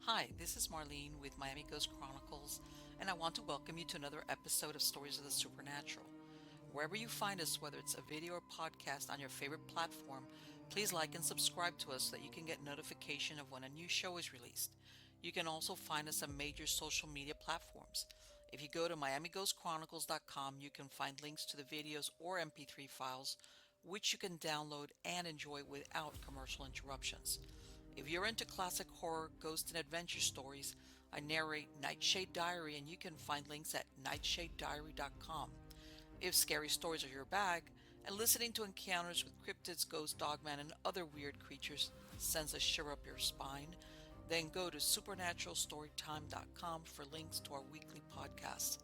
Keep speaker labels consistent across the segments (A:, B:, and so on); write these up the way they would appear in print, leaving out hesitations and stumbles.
A: Hi, this is Marlene with Miami Ghost Chronicles, and I want to welcome you to another episode of Stories of the Supernatural. Wherever you find us, whether it's a video or podcast on your favorite platform, please like and subscribe to us so that you can get notification of when a new show is released. You can also find us on major social media platforms. If you go to MiamiGhostChronicles.com, you can find links to the videos or MP3 files, which you can download and enjoy without commercial interruptions. If you're into classic horror, ghost, and adventure stories, I narrate Nightshade Diary, and you can find links at nightshadediary.com. If scary stories are your bag, and listening to encounters with cryptids, ghosts, dogman, and other weird creatures sends a shiver up your spine, then go to supernaturalstorytime.com for links to our weekly podcasts.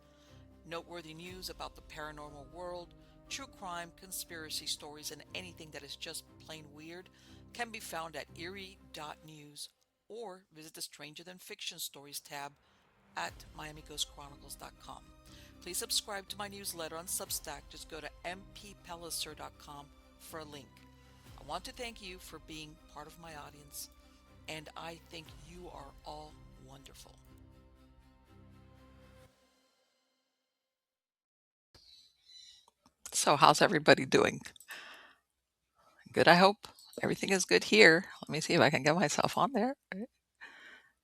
A: Noteworthy news about the paranormal world, true crime, conspiracy stories, and anything that is just plain weird can be found at eerie.news or visit the Stranger Than Fiction Stories tab at miamighostchronicles.com. Please subscribe to my newsletter on Substack. Just go to mppellicer.com for a link. I want to thank you for being part of my audience, and I think you are all wonderful. So, how's everybody doing? Good, I hope. Everything is good here. Let me see if I can get myself on there.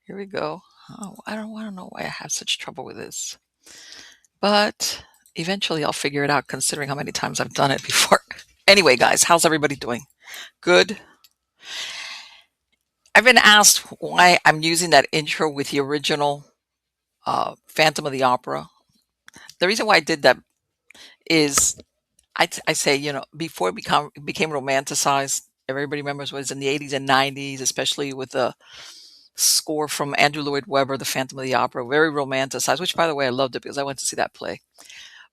A: Here we go. Oh, I don't know why I have such trouble with this. But eventually I'll figure it out considering how many times I've done it before. Anyway, guys, how's everybody doing? Good. I've been asked why I'm using that intro with the original Phantom of the Opera. The reason why I did that is I say, before became romanticized, everybody remembers what was in the 80s and 90s, especially with the score from Andrew Lloyd Webber, The Phantom of the Opera, very romanticized, which, by the way, I loved it because I went to see that play.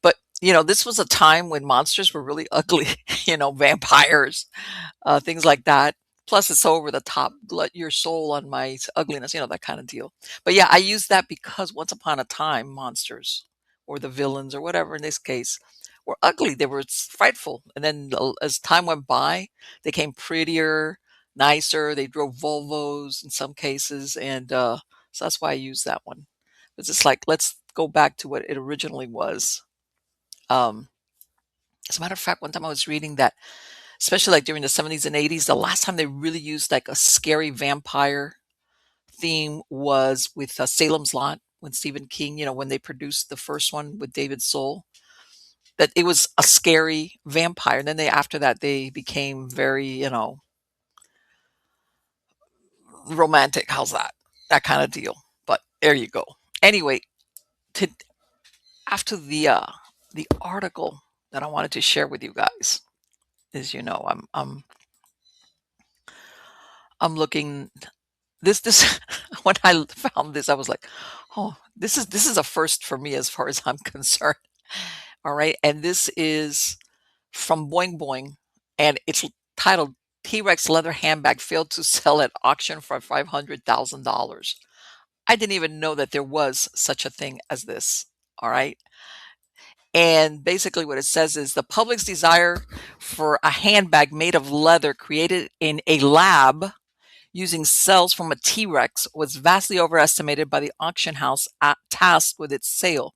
A: But, this was a time when monsters were really ugly, vampires, things like that. Plus, it's over the top, glut your soul on my ugliness, that kind of deal. But yeah, I use that because once upon a time, monsters or the villains or whatever in this case were ugly. They were frightful. And then as time went by, they came prettier, nicer. They drove Volvos in some cases. And so that's why I use that one. It's just like, let's go back to what it originally was. Um, as a matter of fact, one time I was reading that, especially like during the 70s and 80s, the last time they really used like a scary vampire theme was with Salem's Lot when Stephen King, when they produced the first one with David Soul, that it was a scary vampire. And then after that, they became very, romantic. How's that? That kind of deal. But there you go. Anyway, to, after the article that I wanted to share with you guys is, I'm looking this when I found this, I was like, oh, this is a first for me as far as I'm concerned. All right. And this is from Boing Boing, and it's titled T-Rex leather handbag failed to sell at auction for $500,000. I didn't even know that there was such a thing as this. All right. And basically what it says is the public's desire for a handbag made of leather created in a lab using cells from a T-Rex was vastly overestimated by the auction house tasked with its sale.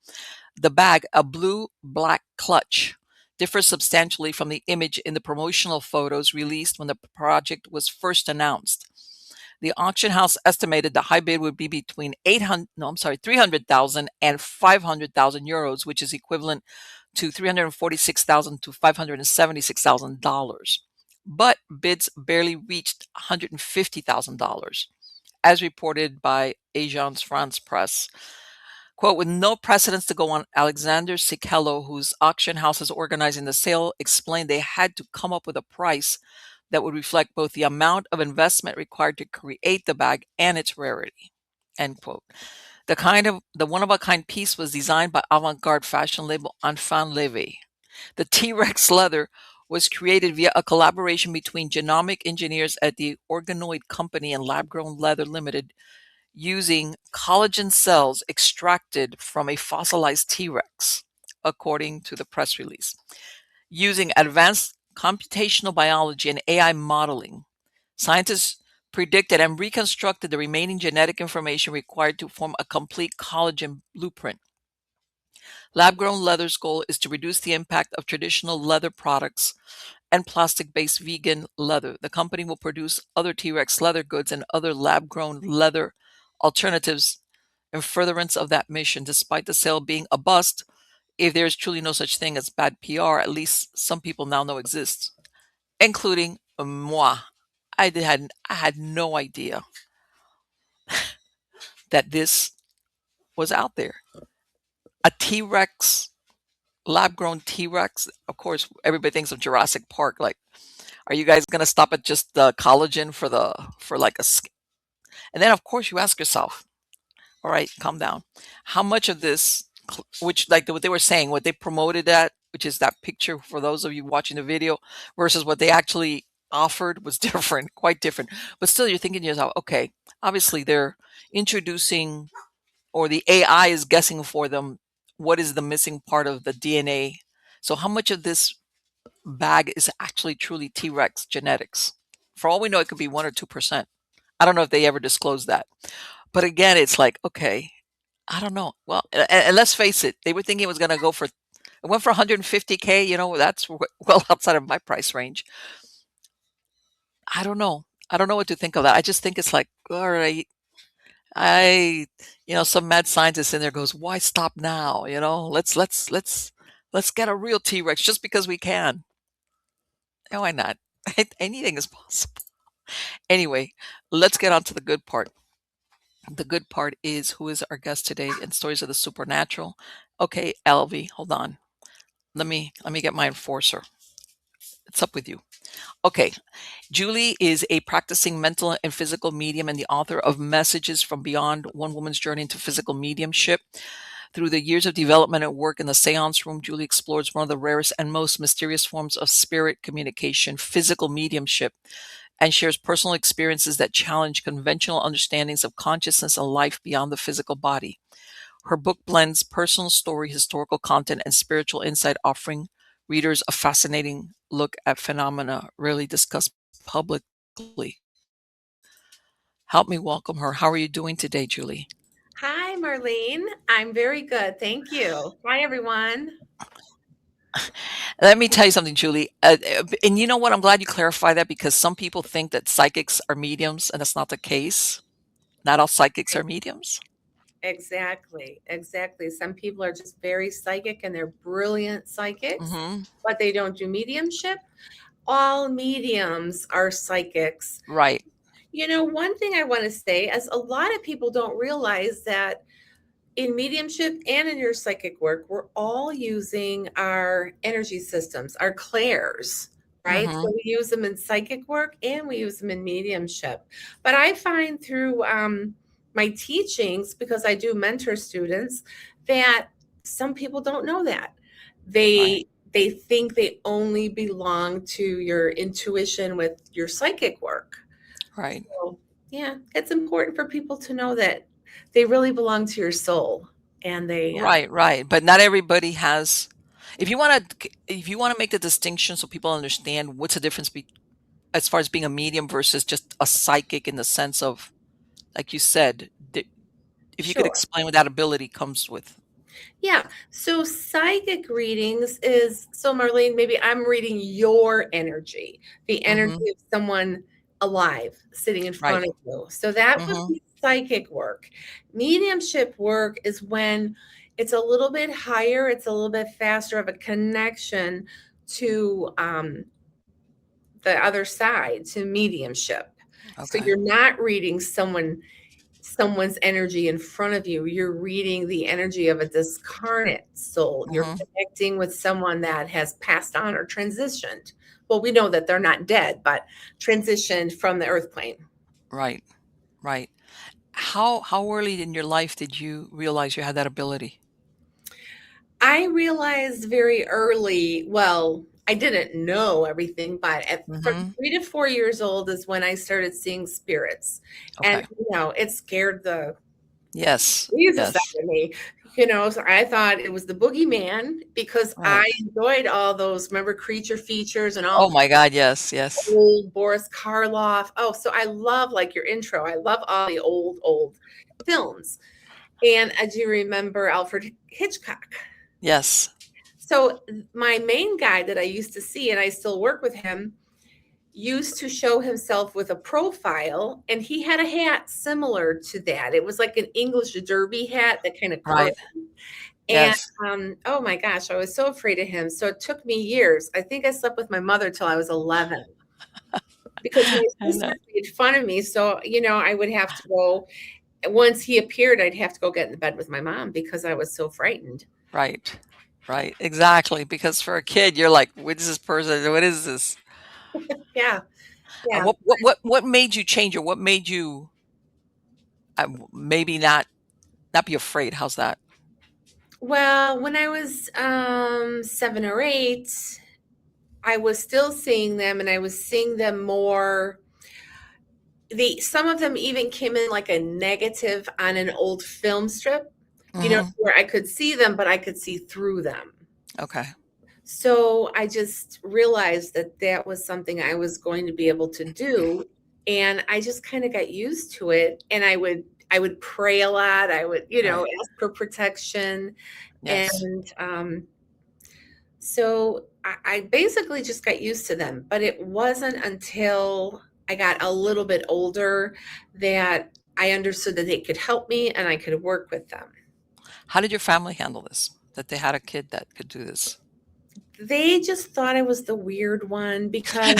A: The bag, a blue-black clutch, differs substantially from the image in the promotional photos released when the project was first announced. The auction house estimated the high bid would be between 300,000 and 500,000 euros, which is equivalent to 346,000 to $576,000. But bids barely reached $150,000, as reported by Agence France Presse. Quote, with no precedence to go on, Alexander Sikello, whose auction house is organizing the sale, explained they had to come up with a price that would reflect both the amount of investment required to create the bag and its rarity. End quote. The one-of-a-kind piece was designed by avant-garde fashion label Enfant Leve. The T-Rex leather was created via a collaboration between genomic engineers at the Organoid Company and Lab Grown Leather Limited, using collagen cells extracted from a fossilized T-Rex, according to the press release. Using advanced computational biology and AI modeling, scientists predicted and reconstructed the remaining genetic information required to form a complete collagen blueprint. Lab-grown leather's goal is to reduce the impact of traditional leather products and plastic-based vegan leather. The company will produce other T-Rex leather goods and other lab-grown leather alternatives in furtherance of that mission. Despite the sale being a bust, if there is truly no such thing as bad PR, at least some people now know exists, including moi. I had no idea that this was out there. A T-Rex, lab-grown T-Rex. Of course, everybody thinks of Jurassic Park. Like, are you guys going to stop at just the collagen for like a? And then, of course, you ask yourself, all right, calm down. How much of this, which like what they were saying, what they promoted at, which is that picture for those of you watching the video, versus what they actually offered was different, quite different. But still, you're thinking to yourself, okay, obviously they're introducing, or the AI is guessing for them what is the missing part of the DNA. So how much of this bag is actually truly T-Rex genetics? For all we know, it could be 1 or 2%. I don't know if they ever disclosed that. But again, it's like, okay, I don't know. Well, and let's face it, they were thinking it was going to go for, it went for 150K. You know, that's well outside of my price range. I don't know. I don't know what to think of that. I just think it's like, all right, some mad scientist in there goes, why stop now? Let's get a real T-Rex just because we can. Why not? Anything is possible. Anyway, let's get on to the good part. The good part is who is our guest today in Stories of the Supernatural. Okay, Elvie, hold on. Let me get my enforcer. What's up with you? Okay, Julie is a practicing mental and physical medium and the author of Messages from Beyond: One Woman's Journey into Physical Mediumship. Through the years of development and work in the seance room, Julie explores one of the rarest and most mysterious forms of spirit communication, physical mediumship, and shares personal experiences that challenge conventional understandings of consciousness and life beyond the physical body. Her book blends personal story, historical content, and spiritual insight, offering readers a fascinating look at phenomena rarely discussed publicly. Help me welcome her. How are you doing today, Julie?
B: Hi, Marlene. I'm very good. Thank you. Hi, everyone.
A: Let me tell you something, Julie. And you know what? I'm glad you clarified that because some people think that psychics are mediums, and that's not the case. Not all psychics are mediums.
B: Exactly. Exactly. Some people are just very psychic and they're brilliant psychics,
A: Hmm.
B: but they don't do mediumship. All mediums are psychics.
A: Right.
B: One thing I want to say is a lot of people don't realize that in mediumship and in your psychic work, we're all using our energy systems, our clairs, right? So
A: Hmm.
B: we use them in psychic work and we use them in mediumship. But I find through my teachings, because I do mentor students, that some people don't know that.
A: Right.
B: They think they only belong to your intuition with your psychic work.
A: Right.
B: So, yeah, it's important for people to know that they really belong to your soul and they
A: Right. Right. But not everybody has. If you want to make the distinction so people understand what's the difference as far as being a medium versus just a psychic in the sense of, like you said, if you could
B: sure.
A: explain what that ability comes with.
B: Yeah. So psychic readings is so Marlene, maybe I'm reading your energy, the energy
A: Hmm.
B: of someone alive sitting in
A: Right.
B: front of you. So that would
A: Hmm.
B: be psychic work. Mediumship work is when it's a little bit higher, it's a little bit faster of a connection to the other side, to mediumship. So
A: Okay.
B: you're not reading someone's energy in front of you. You're reading the energy of a discarnate soul. You're
A: Hmm.
B: connecting with someone that has passed on or transitioned. Well, we know that they're not dead, but transitioned from the earth plane.
A: Right. Right. How early in your life did you realize you had that ability?
B: I realized very early, well, I didn't know everything, but from
A: Hmm.
B: 3 to 4 years old is when I started seeing spirits. And,
A: Okay.
B: it scared the
A: Yes.
B: Jesus out
A: Yes.
B: of me. So I thought it was the boogeyman because I
A: Right.
B: enjoyed all those, remember Creature Features and all
A: Oh
B: the
A: my God, yes, yes.
B: old Boris Karloff. Oh, so I love like your intro. I love all the old films. And I do remember Alfred Hitchcock.
A: Yes.
B: So my main guy that I used to see, and I still work with him, used to show himself with a profile, and he had a hat similar to that. It was like an English derby hat that kind of
A: Right.
B: curled. And
A: Yes.
B: oh my gosh, I was so afraid of him. So it took me years. I think I slept with my mother till I was 11 because my
A: I
B: sister
A: know.
B: made fun of me. So, I would have to go, once he appeared, I'd have to go get in the bed with my mom because I was so frightened.
A: Right. Right. Exactly. Because for a kid, you're like, what is this person? What is this?
B: Yeah.
A: And
B: Yeah.
A: what made you change, or what made you maybe not be afraid? How's that?
B: Well, when I was 7 or 8, I was still seeing them and I was seeing them more. Some of them even came in like a negative on an old film strip,
A: Hmm.
B: where I could see them, but I could see through them.
A: Okay.
B: So I just realized that that was something I was going to be able to do. And I just kind of got used to it. And I would pray a lot. I would,
A: Right.
B: ask for protection.
A: Yes.
B: And so I basically just got used to them. But it wasn't until I got a little bit older that I understood that they could help me and I could work with them.
A: How did your family handle this? That they had a kid that could do this?
B: They just thought I was the weird one because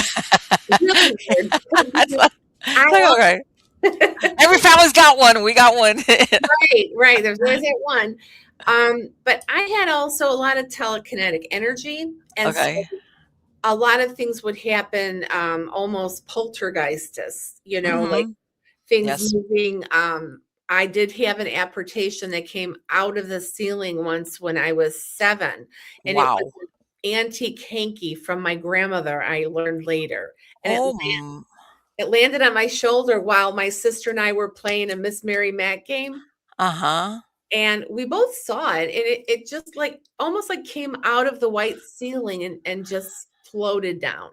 B: really weird.
A: It's
B: Because
A: like,
B: I
A: it's like, okay. Every family's got one. We got one.
B: right. There's always that one. But I had also a lot of telekinetic energy, and so
A: Okay.
B: a lot of things would happen, almost poltergeistous, like
A: Hmm.
B: things
A: Yes.
B: moving. I did have an apportation that came out of the ceiling once when I was 7, and it was
A: Wow.
B: an antique hanky from my grandmother. I learned later, and it
A: Oh,
B: it landed on my shoulder while my sister and I were playing a Miss Mary Mac game.
A: uh-huh.
B: And we both saw it, and it just like almost like came out of the white ceiling and just floated down.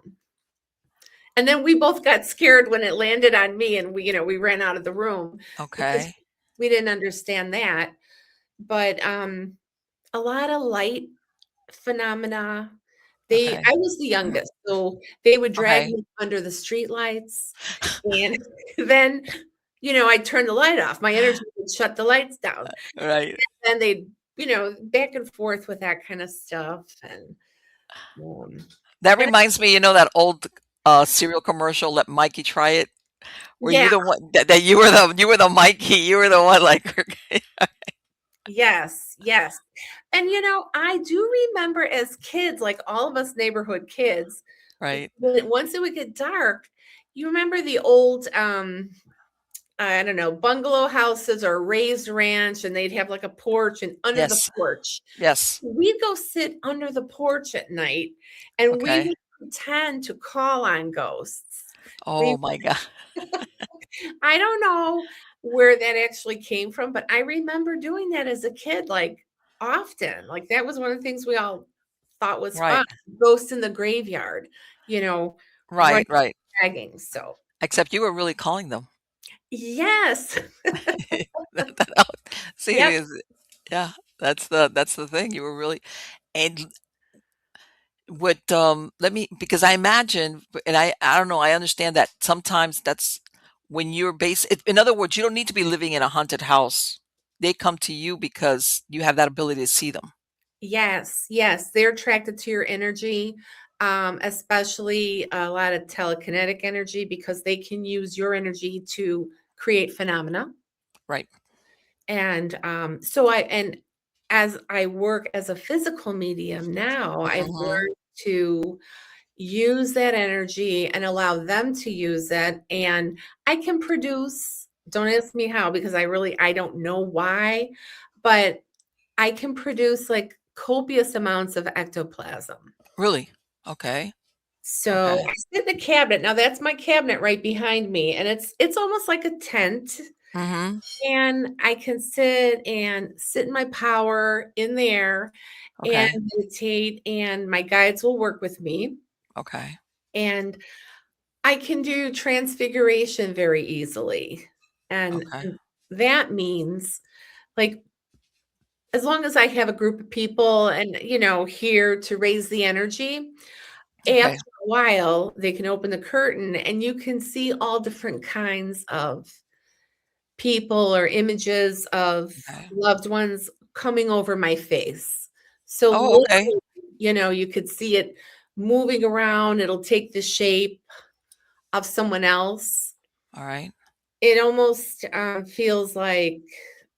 B: And then we both got scared when it landed on me, and we ran out of the room because
A: Okay.
B: we didn't understand that. But a lot of light phenomena.
A: Okay.
B: I was the youngest, so they would drag
A: Okay.
B: me under the streetlights, and then I'd turn the light off. My energy would shut the lights down.
A: Right.
B: Then they'd, back and forth with that kind of stuff. And, um,
A: That
B: and
A: reminds me, that old cereal commercial, Let Mikey Try It. Were
B: yeah,
A: you the one that you were the Mikey, you were the one like
B: yes, yes. And, I do remember as kids, like all of us neighborhood kids,
A: right.
B: once it would get dark, you remember the old, I don't know, bungalow houses or raised ranch, and they'd have like a porch, and under the
A: Yes.
B: porch,
A: Yes.
B: we'd go sit under the porch at night and we
A: Okay.
B: would pretend to call on ghosts. We
A: Oh my God.
B: I don't know where that actually came from, but I remember doing that as a kid, like often. Like that was one of the things we all thought was fun.
A: Right.
B: Ghosts in the graveyard, you know, running,
A: Right, right.
B: dragging. So
A: Except you were really calling them.
B: yes.
A: See,
B: Yep.
A: yeah, that's the thing. You were really, and what let me, because I imagine, and I don't know, I understand that sometimes that's when you're in other words, you don't need to be living in a haunted house. They come to you because you have that ability to see them.
B: Yes, yes, they're attracted to your energy, especially a lot of telekinetic energy because they can use your energy to create phenomena.
A: Right.
B: And as I work as a physical medium now, I've
A: Hmm.
B: learned to use that energy and allow them to use it. And I can produce, don't ask me how, because I don't know why, but I can produce like copious amounts of ectoplasm.
A: Really? Okay.
B: So
A: Okay.
B: I sit in a cabinet. Now that's my cabinet right behind me, and it's almost like a tent.
A: Mhm.
B: And I can sit in my power in there and
A: Okay.
B: meditate, and my guides will work with me.
A: Okay.
B: And I can do transfiguration very easily.
A: Okay.
B: And that means, like, as long as I have a group of people and, here to raise the energy, after
A: Okay.
B: a while, they can open the curtain and you can see all different kinds of people or images of
A: Okay.
B: loved ones coming over my face. So
A: Oh, okay.
B: literally, you could see it moving around. It'll take the shape of someone else.
A: All right.
B: It almost feels like,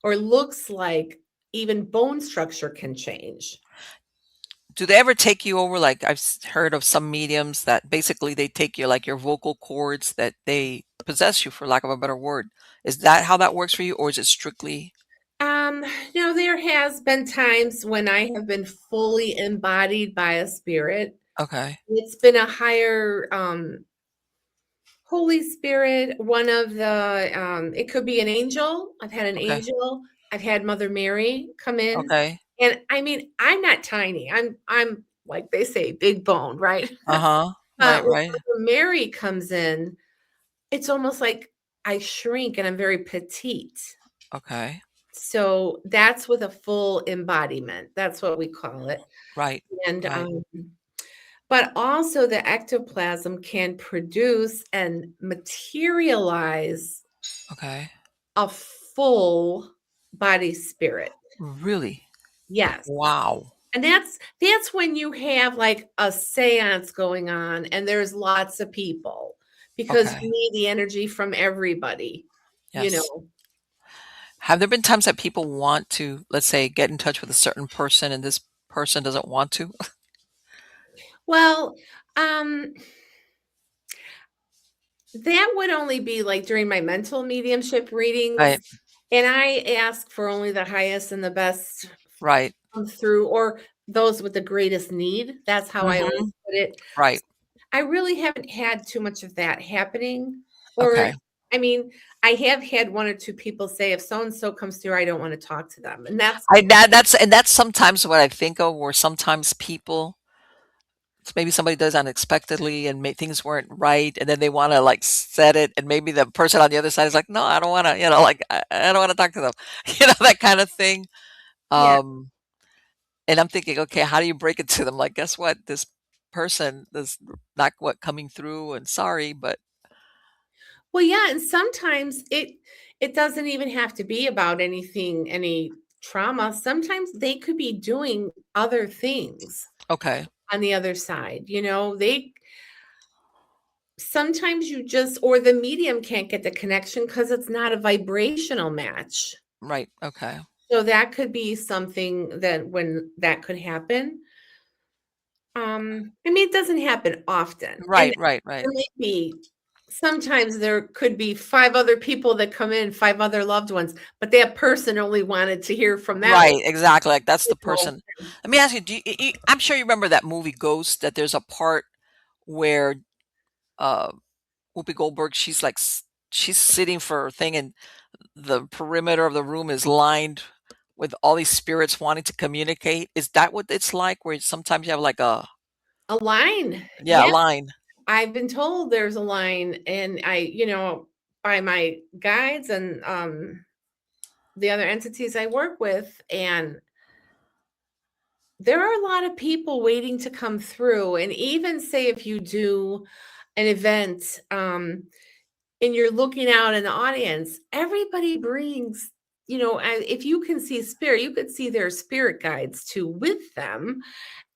B: or looks like, even bone structure can change.
A: Do they ever take you over? Like heard of some mediums that basically they take you like your vocal cords that they possess you, for lack of a better word. Is that how that works for you, or is it strictly
B: Um, there has been times when I have been fully embodied by a spirit.
A: okay?
B: It's been a higher Holy Spirit, one of the it could be an angel. I've had an
A: Okay.
B: angel. I've had Mother Mary come in.
A: Okay.
B: And I mean, I'm not tiny. I'm like they say, big bone, right?
A: Uh huh.
B: But
A: Right.
B: when
A: Right.
B: Mother Mary comes in, it's almost like I shrink and I'm very petite.
A: Okay.
B: So that's with a full embodiment. That's what we call it.
A: Right.
B: And
A: Right.
B: but also the ectoplasm can produce and materialize
A: Okay.
B: a full body spirit.
A: Really?
B: Yes.
A: Wow.
B: And that's when you have like a séance going on and there's lots of people because
A: Okay.
B: you need the energy from everybody, you
A: Yes.
B: know.
A: Have there been times that people want to, let's say, get in touch with a certain person and this person doesn't want to?
B: Well, um that would only be like during my mental mediumship readings,
A: Right.
B: and I ask for only the highest and the best
A: Right.
B: come through, or those with the greatest need. That's how I always
A: Mhm.
B: put it.
A: Right.
B: I really haven't had too much of that happening, or
A: Okay.
B: I mean, I have had 1 or 2 people say, "If so and so comes through, I don't wanna talk to them," and that's
A: That's sometimes what I think of, where sometimes people, maybe somebody does unexpectedly and things weren't right, and then they want to like set it, and maybe the person on the other side is like, no, I don't want to, like I don't want to talk to them, that kind of thing.
B: yeah.
A: Um, and I'm thinking, okay, how do you break it to them? Like, guess what? This person is not what coming through, and sorry, but
B: Well, yeah, and sometimes it doesn't even have to be about any trauma. Sometimes they could be doing other things
A: okay,
B: on the other side, they sometimes you just or the medium can't get the connection because it's not a vibrational match.
A: right, okay,
B: So that could be something that when that could happen. I mean, it doesn't happen often, and
A: right, right, right,
B: there may be sometimes there could be 5 other people that come in, 5 other loved ones, but that person only wanted to hear from that one,
A: right, exactly. Like that's
B: you
A: the
B: know?
A: person. Let me ask you, I'm sure you remember that movie Ghost. That there's a part where uh Whoopi Goldberg, she's like she's sitting for her thing, and the perimeter of the room is lined with all these spirits wanting to communicate. Is that what it's like? Where sometimes you have like a,
B: A line.
A: yeah, a
B: Yeah,
A: line.
B: I've been told there's a line, and by my guides and, the other entities I work with, and there are a lot of people waiting to come through, and even say if you do an event, and you're looking out in the audience, everybody brings, if you can see spirit, you could see their spirit guides too with them.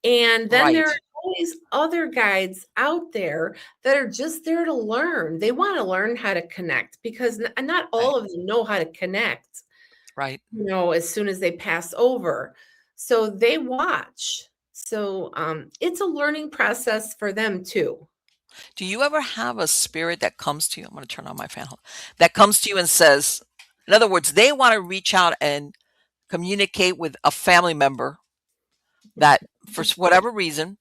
B: And then there
A: Right,
B: are always other guides out there that are just there to learn. They want to learn how to connect because not
A: right,
B: all of them know how to connect,
A: right.
B: as soon as they pass over. So they watch. So it's a learning process for them too.
A: Do you ever have a spirit that comes to you? I'm going to turn on my fan. That comes to you and says, in other words, they want to reach out and communicate with a family member that, for whatever reason,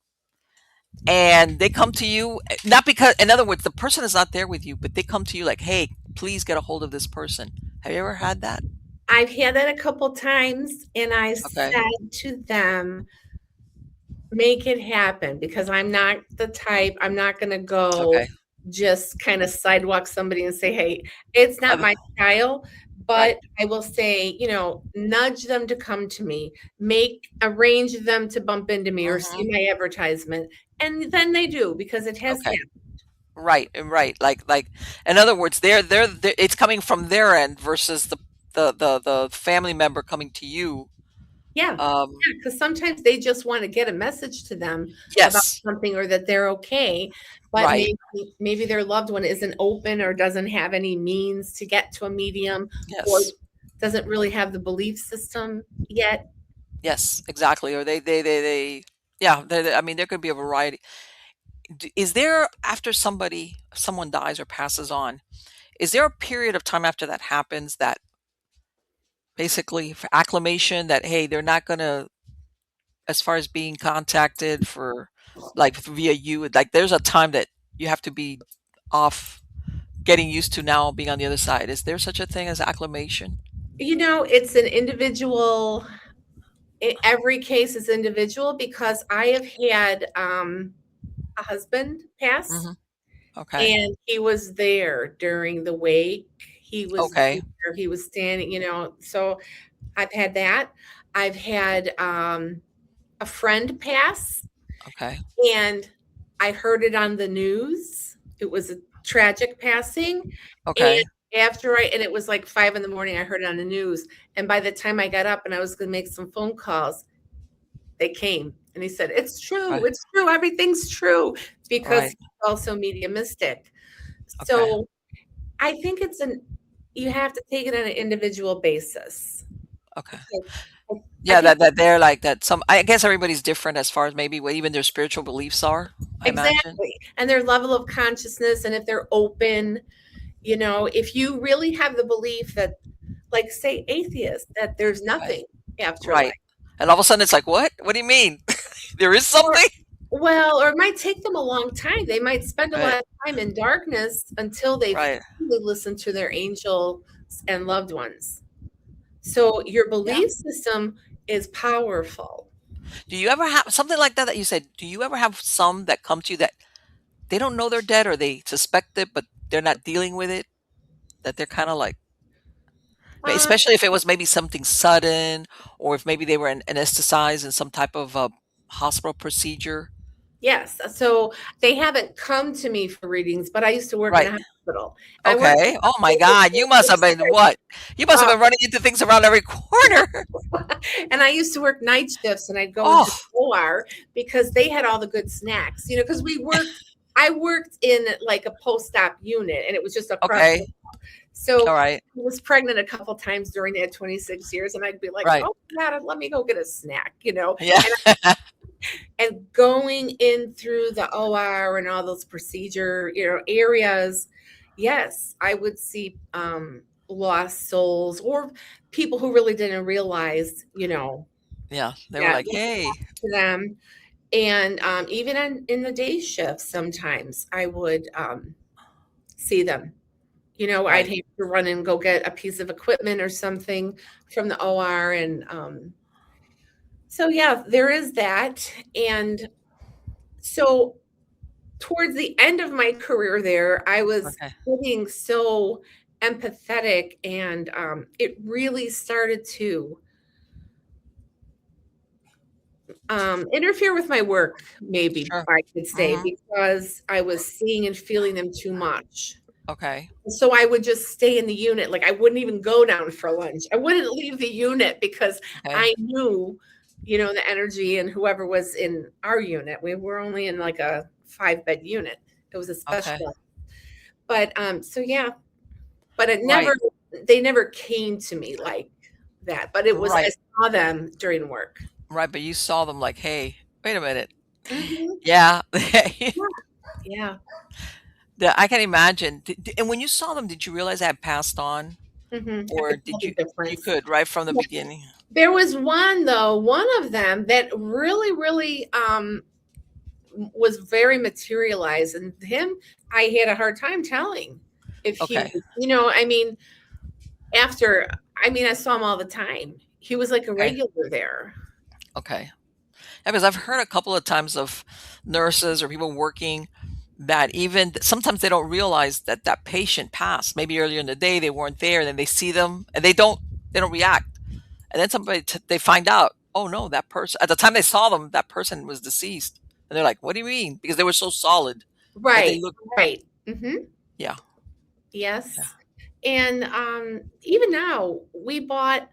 A: and they come to you, not because, in other words, the person is not there with you, but they come to you like, hey, please get a hold of this person. Have you ever had that?
B: I've had that a couple times, and I
A: Okay.
B: said to them, make it happen because I'm not the type, I'm not gonna go
A: Okay.
B: just kinda sidewalk somebody and say, "Hey," it's not
A: Other
B: my style,
A: right.
B: but I will say, nudge them to come to me, arrange them to bump into me or see
A: Mhm.
B: my advertisement, and then they do because it has
A: Okay.
B: happened.
A: Right, and right. Like in other words, they're it's coming from their end versus the family member coming to you.
B: Yeah.
A: Um,
B: Yeah, because sometimes they just wanna get a message to them about
A: yes.
B: something or that they're okay, but
A: Right.
B: maybe their loved one isn't open or doesn't have any means to get to a medium or
A: Yes.
B: doesn't really have the belief system yet.
A: Yes, exactly. Or they yeah, I mean there could be a variety. Is there after someone dies or passes on, is there a period of time after that happens that basically for acclimation that hey, they're not going to as far as being contacted for like via you, like there's a time that you have to be off getting used to now being on the other side. Is there such a thing as acclimation?
B: It's an individual every case is individual because I have had, a husband pass,
A: Hmm. Okay.
B: and he was there during the wake. He was
A: Okay.
B: there, he was standing, so I've had that. I've had, a friend pass,
A: Okay.
B: and I heard it on the news. It was a tragic passing, and
A: Okay.
B: and it was like 5 in the morning, I heard it on the news, and by the time I got up and I was gonna make some phone calls, they came, and he said,
A: Right.
B: it's true, everything's true," because
A: Right.
B: he's also mediumistic.
A: Okay.
B: So, I think you have to take it on an individual basis.
A: Okay.
B: Because I
A: Yeah,
B: think
A: that they're like that. Some I guess everybody's different as far as maybe what even their spiritual beliefs are. I imagine.
B: exactly, and their level of consciousness, and if they're open, if you really have the belief that, like, say, atheists, that there's
A: Okay.
B: nothing after life,
A: Right. And all of a sudden it's like, what? What do you mean? There is
B: or
A: something?
B: or it might take them a long time. They might spend a
A: Right.
B: lot of time in darkness until they
A: Right.
B: finally listen to their angels and loved ones. So your
A: Yeah.
B: belief system is powerful.
A: Do you ever have something like that that you said? Do you ever have some that come to you that they don't know they're dead or they suspect it, but they're not dealing with it? That they're kind of like,
B: Uh,
A: especially if it was maybe something sudden or if maybe they were anesthetized in some type of hospital procedure.
B: yes. So they haven't come to me for readings, but I used to work in
A: Right.
B: a hospital. I worked
A: Okay. Oh my God. You must have been what? You must have
B: uh,
A: been running into things around every corner.
B: and I used to work night shifts, and I'd go into
A: Oh,
B: the OR because they had all the good snacks, because I worked in like a post-op unit, and it was just across
A: okay.
B: the so
A: All right.
B: I was pregnant a couple times during that 26 years, and I'd be like,
A: Right.
B: "Oh my God, let me go get a snack,"
A: Yeah.
B: and going in through the OR and all those procedure, areas, yes, I would see lost souls or people who really didn't realize,
A: Yeah. They were
B: that
A: like, hey.
B: to them. And even in the day shifts, sometimes I would see them. I'd
A: Right.
B: have to run and go get a piece of equipment or something from the OR. And so, yeah, there is that. And so, towards the end of my career there, I was
A: Okay.
B: getting so empathetic, and it really started to interfere with my work, maybe
A: Sure.
B: I could say,
A: Hmm.
B: because I was seeing and feeling them too much.
A: Okay.
B: So I would just stay in the unit. Like, I wouldn't even go down for lunch. I wouldn't leave the unit because
A: Okay.
B: I knew, the energy and whoever was in our unit. We were only in like a 5-bed unit. It was a
A: Okay.
B: special. But so yeah, but
A: Right.
B: they never came to me like that. But I
A: Right.
B: saw them during work.
A: Right. But you saw them like, hey, wait a minute.
B: Hmm.
A: Yeah.
B: Yeah. Yeah.
A: I can imagine. And when you saw them, did you realize I had passed on,
B: I
A: or
B: could tell
A: did
B: the
A: you
B: difference.
A: could right from the
B: Yeah.
A: beginning?
B: There was one though, one of them that really, really was very materialized, and him, I had a hard time telling if he
A: Okay.
B: was, I mean, After, I mean, I saw him all the time. He was like a
A: Okay.
B: regular there.
A: Okay. Yeah, because I've heard a couple of times of nurses or people working that even sometimes they don't realize that that patient passed. Maybe earlier in the day they weren't there, and then they see them and they don't react. And then they find out, oh no, that person at the time they saw them, that person was deceased. And they're like, what do you mean? Because they were so solid that they
B: Right,
A: look.
B: right. Mhm.
A: Yeah. Yeah.
B: Yes. And, even now, we bought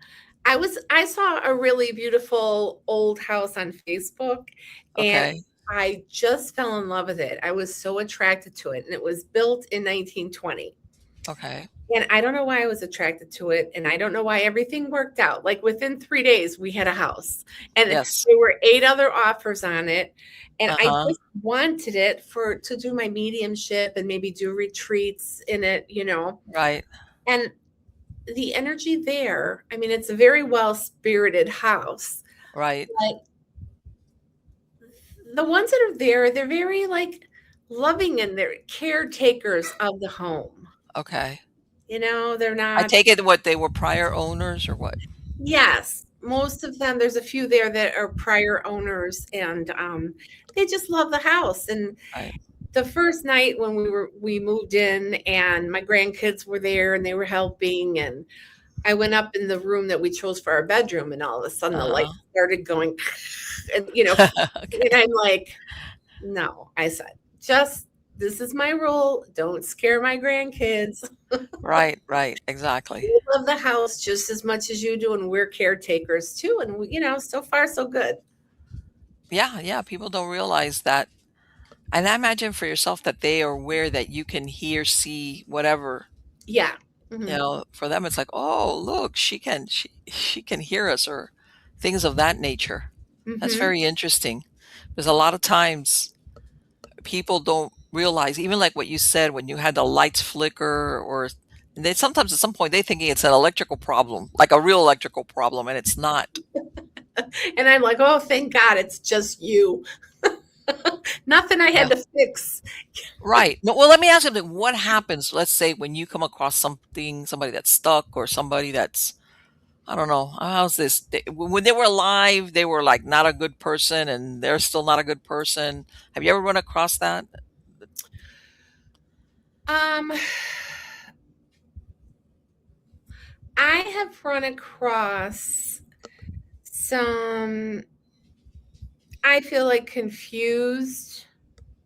B: I saw a really beautiful old house on Facebook, and
A: Okay.
B: I just fell in love with it. I was so attracted to it, and it was built in 1920.
A: Okay.
B: And I don't know why I was attracted to it, and I don't know why everything worked out. Like, within 3 days, we had a house, and
A: Yes.
B: there were 8 other offers on it, and I
A: Uh-huh.
B: just wanted it for to do my mediumship and maybe do retreats in it,
A: Right.
B: and the energy there, I mean, it's a very well-spirited house,
A: Right.
B: but the ones that are there, they're very, like, loving and they're caretakers of the home.
A: Okay.
B: They're
A: I
B: not.
A: take it what they were prior owners or what?
B: Yes, most of them, there's a few there that are prior owners, and, they just love the house, and
A: Right.
B: the first night when we moved in and my grandkids were there and they were helping, and I went up in the room that we chose for our bedroom, and all of a sudden the light
A: Uh-huh.
B: started going, and, and
A: Okay.
B: I'm like, "No," I said, "Just this is my rule, don't scare my grandkids.
A: Right, right, exactly.
B: We love the house just as much as you do, and we're caretakers too, and so far so good."
A: Yeah, yeah, people don't realize that. And I imagine for yourself that they are aware that you can hear, see, whatever.
B: Yeah. Mhm.
A: For them it's like, "Oh, look, she can hear us," or things of that nature. That's
B: Mhm.
A: very interesting. Because a lot of times people don't realize, even like what you said when you had the lights flicker, or and they sometimes at some point they thinking it's an electrical problem, like a real electrical problem, and it's not.
B: And I'm like, "Oh, thank God it's just you. Nothing I
A: Yeah.
B: had to fix."
A: Right. No, well, let me ask you something. What happens, let's say, when you come across somebody that's stuck or somebody that's, I don't know, how's this? When they were alive, they were like not a good person and they're still not a good person. Have you ever run across that?
B: Um, I have run across some, I feel like, confused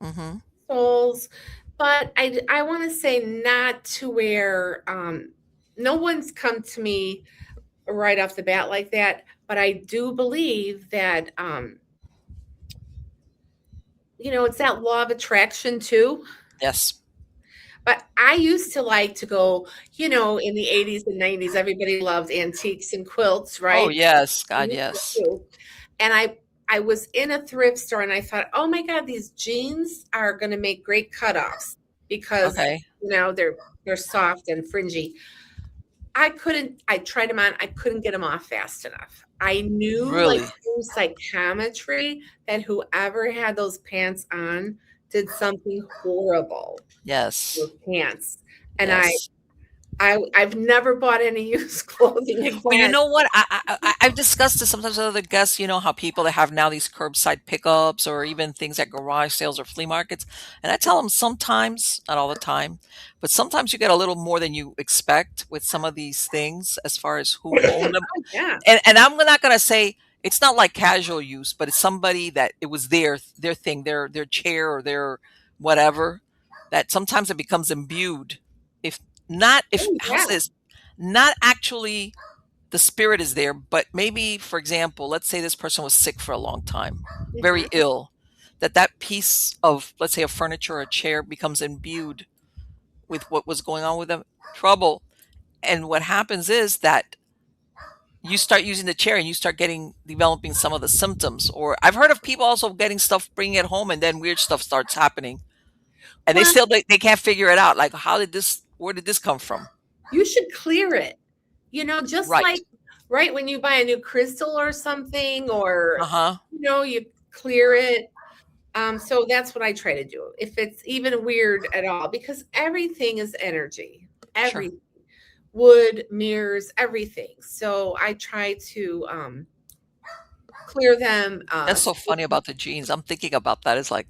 A: Mm-hmm.
B: souls, but I want to say not to where no one's come to me right off the bat like that, but I do believe that it's that law of attraction too.
A: Yes.
B: But I used to like to go, in the 80s and 90s, everybody loved antiques and quilts,
A: Oh,
B: right?
A: yes.
B: I
A: God,
B: used to
A: yes.
B: too. And I was in a thrift store and I thought, "Oh my God, these jeans are gonna make great cutoffs because,
A: Okay.
B: they're soft and fringy." I tried them on, I couldn't get them off fast enough. I knew, like,
A: Really?
B: through psychometry that whoever had those pants on did something horrible
A: Yes.
B: with pants, and
A: Yes.
B: I've never bought any used clothing
A: Well, you
B: again.
A: know what? I've discussed this sometimes with other guests. You know how people that have now these curbside pickups or even things at garage sales or flea markets, and I tell them sometimes, not all the time, but sometimes you get a little more than you expect with some of these things as far as who own them.
B: Oh, yeah.
A: And I'm not gonna say it's not like casual use, but it's somebody that it was their thing, their chair or their whatever. That sometimes it becomes imbued. If not, if
B: Oh,
A: how's
B: yeah.
A: this? Not actually the spirit is there, but maybe, for example, let's say this person was sick for a long time, very
B: Mhm.
A: ill, that piece of, let's say, a furniture or a chair becomes imbued with what was going on with them, trouble. And what happens is that you start using the chair and you start getting developing some of the symptoms. Or I've heard of people also getting stuff, bringing it home, and then weird stuff starts happening, and
B: Well,
A: they can't figure it out. Like, where did this come from?
B: you should clear it. Just
A: Right.
B: like, right when you buy a new crystal or something, or,
A: Uh-huh.
B: you clear it. So that's what I try to do. If it's even weird at all, because everything is energy.
A: Sure.
B: Everything. wood, mirrors, everything. So I try to clear them.
A: That's so funny about the jeans. I'm thinking about that. It's like,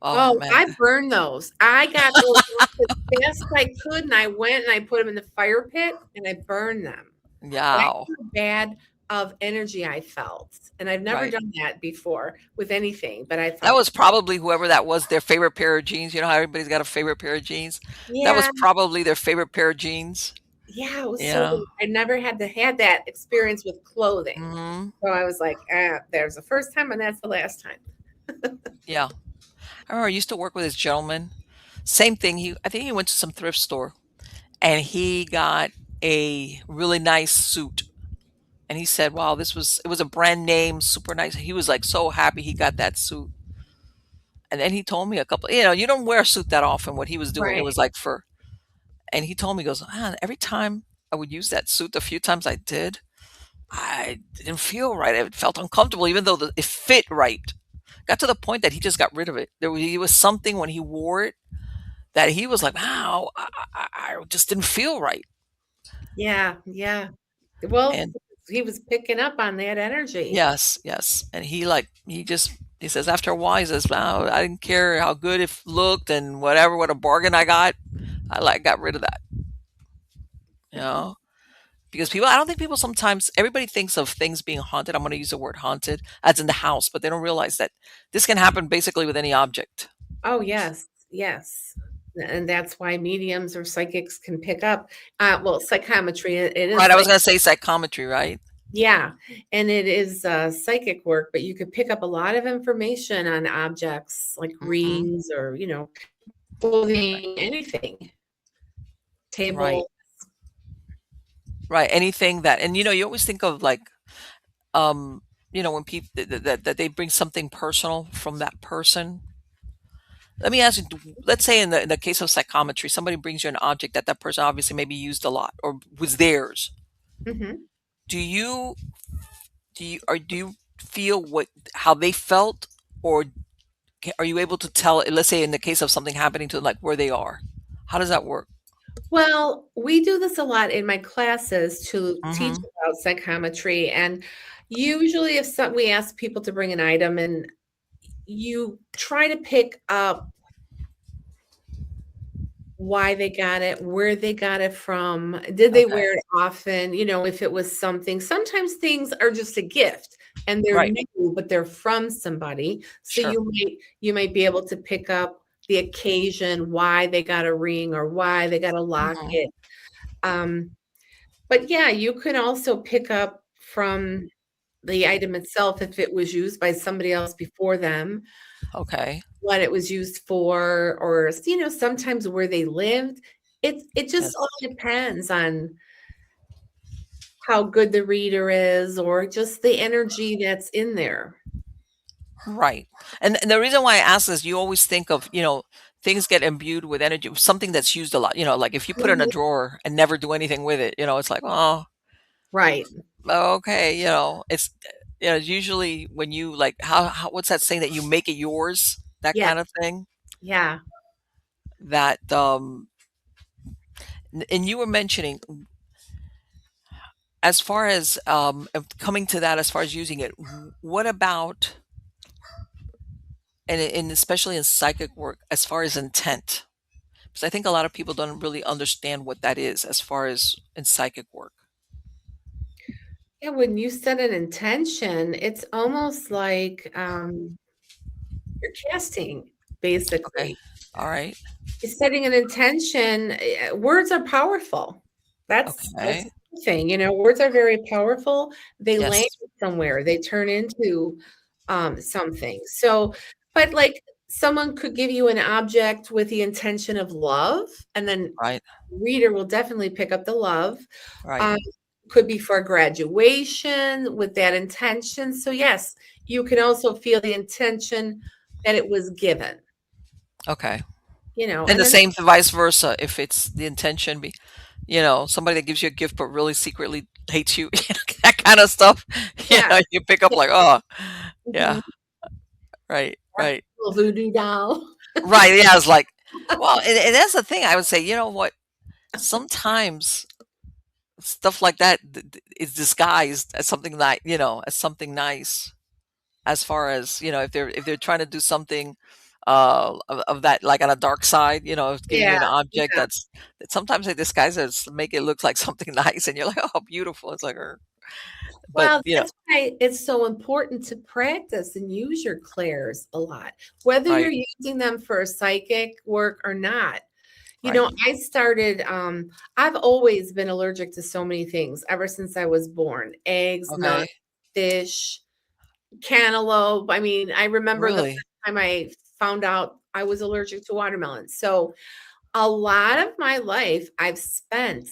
A: oh
B: Oh,
A: man,
B: I burned those. I got those off as fast as I could, and I went and I put them in the fire pit and I burned them. That's
A: yeah,
B: how bad of energy I felt, and I've never
A: right.
B: done that before with anything, but I
A: That
B: felt
A: was probably whoever that was, their favorite pair of jeans. You know how everybody's got a favorite pair of jeans? That was
B: yeah,
A: probably their favorite pair of jeans.
B: yeah, it was so
A: Yeah.
B: weird. I never had that experience with clothing.
A: Hmm.
B: So I was like, there's the first time and that's the last time.
A: Yeah. I remember I used to work with this gentleman. Same thing. I think he went to some thrift store and he got a really nice suit. And he said, wow, it was a brand name, super nice. He was like so happy he got that suit. And then he told me a couple, you don't wear a suit that often. What he was doing, it
B: Right.
A: was like for, and he told me, he goes, man, every time I would use that suit, the few times I did, I didn't feel right. It felt uncomfortable, even though it fit right. Got to the point that he just got rid of it. He was something when he wore it that he was like, wow, I just didn't feel right.
B: Yeah, yeah. Well,
A: And
B: he was picking up on that energy.
A: yes, yes. And he says after a while, he says, wow, I didn't care how good it looked and whatever, what a bargain I got. Got rid of that, you know? Because I don't think people sometimes, everybody thinks of things being haunted. I'm going to use the word haunted as in the house, but they don't realize that this can happen basically with any object.
B: Oh, yes, yes. And that's why mediums or psychics can pick up, well, psychometry, it
A: Right.
B: is
A: I was going to say psychometry, right?
B: yeah, and it is, psychic work, but you could pick up a lot of information on objects like
A: Hmm.
B: rings or, clothing, anything,
A: Right.
B: table.
A: Right. Anything that, and you always think of like, um, when people that they bring something personal from that person. Let me ask you, let's say in the case of psychometry, somebody brings you an object that that person obviously maybe used a lot or was theirs.
B: Mhm.
A: Do you do you feel how they felt, or are you able to tell? Let's say in the case of something happening to them, like where they are. How does that work?
B: Well, we do this a lot in my classes to teach
A: Hmm.
B: about psychometry, and usually if we ask people to bring an item and you try to pick up why they got it, where they got it from, did they
A: Okay.
B: wear it often, if it was something sometimes things are just a gift and they're
A: Right.
B: new, but they're from somebody. So
A: Sure.
B: you might be able to pick up the occasion, why they got a ring or why they got a
A: Hmm.
B: locket. Um, but yeah, you can also pick up from the item itself if it was used by somebody else before them,
A: Okay.
B: what it was used for, or sometimes where they lived. It just all
A: Yes.
B: depends on how good the reader is or just the energy that's in there.
A: Right. And the reason why I ask is you always think of, things get imbued with energy, something that's used a lot, like if you put it in a
B: Mhm.
A: drawer and never do anything with it, it's like, oh,
B: Right.
A: okay, it's usually when you like what's that saying that you make it yours, that
B: Yeah.
A: kind of thing.
B: Yeah.
A: That and you were mentioning as far as of coming to that as far as using it, what about and especially in psychic work as far as intent? Because I think a lot of people don't really understand what that is as far as in psychic work.
B: Yeah, when you set an intention, it's almost like, you're casting,
A: Okay.
B: basically.
A: All right.
B: Setting an intention, words are powerful. That's
A: Okay.
B: the thing, words are very powerful. They land
A: Yes.
B: somewhere, they turn into, something. So but, like, someone could give you an object with the intention of love, and then
A: Right.
B: reader will definitely pick up the love.
A: Right.
B: Um, could be for graduation with that intention. So, yes, you can also feel the intention that it was given,
A: Okay. And
B: and
A: the
B: then
A: same vice versa. If it's the intention be, somebody that gives you a gift but really secretly hates you, that kind of stuff.
B: yeah.
A: You pick up like, oh,
B: Mhm.
A: yeah, right,
B: That's
A: right,
B: a little voodoo doll.
A: right. Yeah, it's like, well, and that's the thing. I would say, you know what? Sometimes stuff like that is disguised as something that, as something nice. As far as, if they're trying to do something of that, like on a dark side, of giving you
B: Yeah,
A: an object
B: yeah.
A: that sometimes they disguise it to make it look like something nice, and you're like, oh, beautiful. It's like, but
B: Well, that's why it's so important to practice and use your clairs a lot, whether you're
A: right,
B: using them for psychic work or not. You
A: right,
B: know, I started, I've always been allergic to so many things ever since I was born. Eggs, nuts,
A: okay,
B: fish, cantaloupe. I mean, I remember the
A: really,
B: first time I found out I was allergic to watermelon. So, a lot of my life I've spent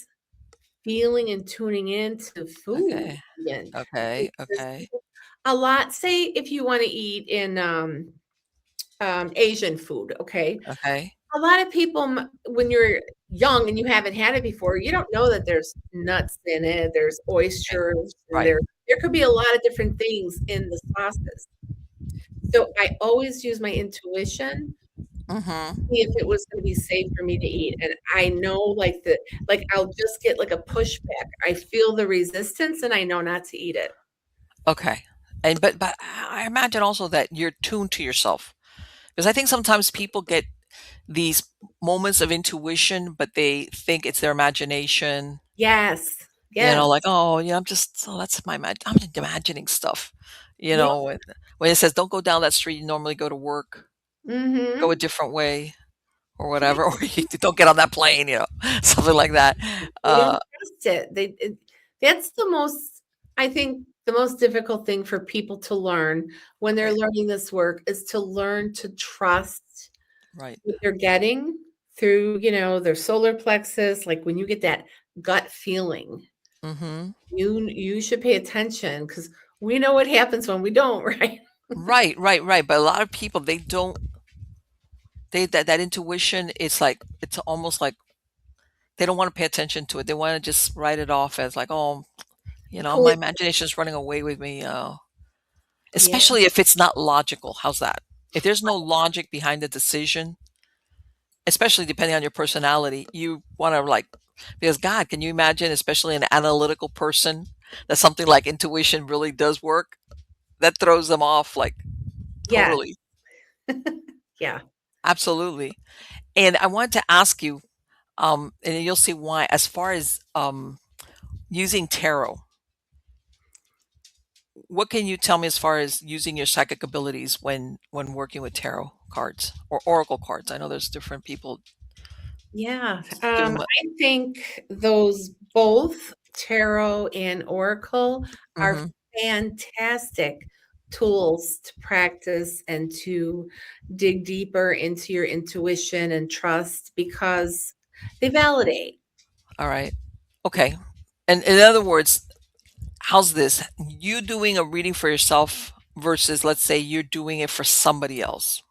B: feeling and tuning into food
A: okay,
B: again.
A: okay,
B: Because
A: okay,
B: a lot, say if you wanna eat in, Asian food, okay?
A: okay,
B: A lot of people, when you're young and you haven't had it before, you don't know that there's nuts in it, there's
A: okay,
B: oysters, and
A: right,
B: there could be a lot of different things in the sauces. So, I always use my intuition
A: mm-hmm,
B: see if it was gonna be safe for me to eat, and I know, like, I'll just get, like, a pushback. I feel the resistance, and I know not to eat it.
A: okay. And but I imagine also that you're tuned to yourself, because I think sometimes people get these moments of intuition, but they think it's their imagination.
B: Yes. Yes.
A: Like, "Oh, yeah, I'm just that's I'm just imagining stuff."
B: Yep.
A: When it says, "Don't go down that street you normally go to work, go a
B: Mhm.
A: different way," or
B: Yeah.
A: whatever, or you don't get on that plane, something like that.
B: They don't
A: Uh,
B: trust it. That's the most I think the most difficult thing for people to learn when they're
A: right,
B: learning this work is to learn to trust
A: right.
B: what they're getting through, their solar plexus, like, when you get that gut feeling,
A: Mhm.
B: you should pay attention because we know what happens when we don't, right?
A: Right, right, right, but a lot of people, they don't that intuition, it's almost like they don't wanna pay attention to it. They wanna just write it off as like, "Oh, my
B: Coincidence.
A: imagination's running away with me,"
B: Yeah.
A: especially if it's not logical. How's that? If there's no logic behind the decision, especially depending on your personality, you wanna, like, because God, can you imagine, especially an analytical person, that something like intuition really does work? That throws them off, like,
B: Yes.
A: totally.
B: Yeah.
A: Absolutely. And I wanted to ask you, and you'll see why, as far as, using tarot, what can you tell me as far as using your psychic abilities when working with tarot cards or oracle cards? I know there's different people
B: Yeah,
A: do 'em.
B: I think those both tarot and oracle are
A: Mhm.
B: fantastic tools to practice and to dig deeper into your intuition and trust because they validate.
A: Alright. Okay. And in other words, how's this? You doing a reading for yourself versus, let's say, you're doing it for somebody else,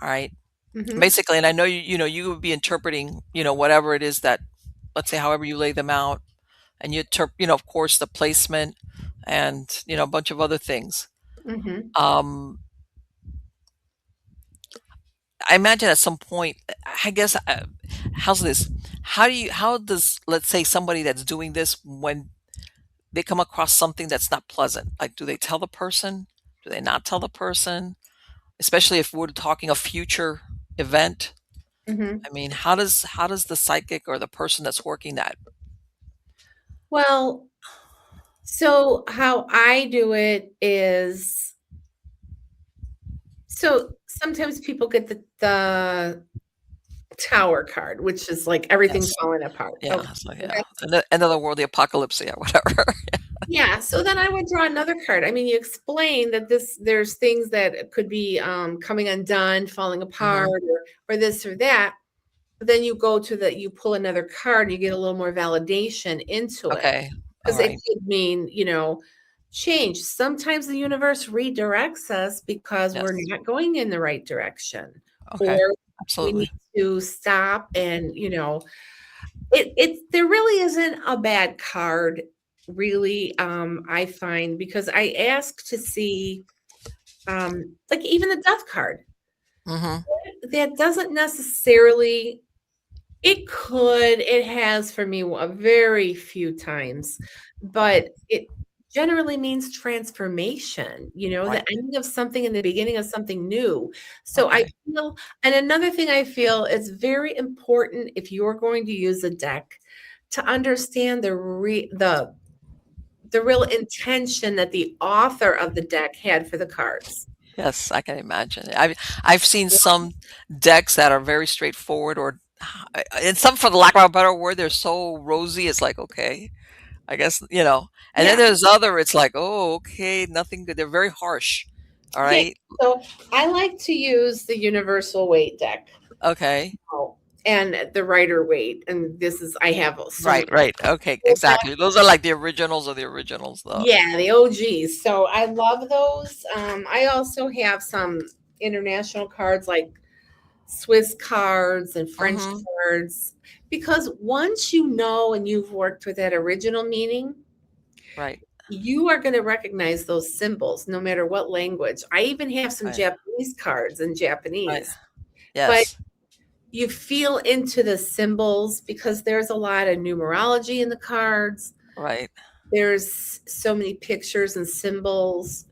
A: alright?
B: Mhm,
A: Basically, and I know you would be interpreting, whatever it is that, let's say, however you lay them out, and of course, the placement and, a bunch of other things.
B: mhm.
A: Um, I imagine at some point, I guess, how's this? How does, let's say, somebody that's doing this, when they come across something that's not pleasant, like, do they tell the person? Do they not tell the person? Especially if we're talking a future event.
B: Mhm.
A: I mean, how does the psychic or the person that's working that.
B: Well, so how I do it is so sometimes people get the Tower card, which is like everything's
A: Yes.
B: falling apart. Okay.
A: Yeah, so
B: Okay.
A: yeah. End of the world, the apocalypse, yeah, whatever.
B: Yeah, so then I would draw another card. I mean, you explain that there's things that could be, coming undone, falling apart,
A: Mhm.
B: or this or that. But then you pull another card and you get a little more validation into it
A: Okay.
B: because it
A: Alright.
B: could mean, change. Sometimes the universe redirects us because we're
A: Yes.
B: not going in the right direction, or
A: Okay.
B: we need
A: Absolutely.
B: to stop and, there really isn't a bad card, really, I find, because I ask to see, like, even the death card.
A: Mhm.
B: That doesn't necessarily It could. It has for me a very few times, but it generally means transformation, the
A: Right.
B: ending of something and the beginning of something new. So I
A: Okay.
B: feel, and another thing I feel is very important if you're going to use a deck to understand the real intention that the author of the deck had for the cards.
A: Yes, I can imagine. I've seen some decks that are very straightforward, or and some, for the lack of a better word, they're so rosy. It's like, okay, I guess, And then
B: Yeah,
A: there's other. It's like, oh, okay, nothing good. They're very harsh. All
B: yeah.
A: right.
B: So I like to use the universal weight deck.
A: Okay.
B: Oh, and the Rider Waite, and this is I have so
A: Right.
B: many.
A: Right. Okay. Exactly. Those are like the originals of the originals, though.
B: Yeah, the OGs. So I love those. I also have some international cards like Swiss cards and French
A: Mm-hmm.
B: cards because once you know and you've worked with that original meaning,
A: Right.
B: you are going to recognize those symbols no matter what language. I even have some
A: Right.
B: Japanese cards in
A: Right.
B: Japanese, but
A: Yes.
B: you feel into the symbols because there's a lot of numerology in the cards.
A: Right.
B: There's so many pictures and symbols.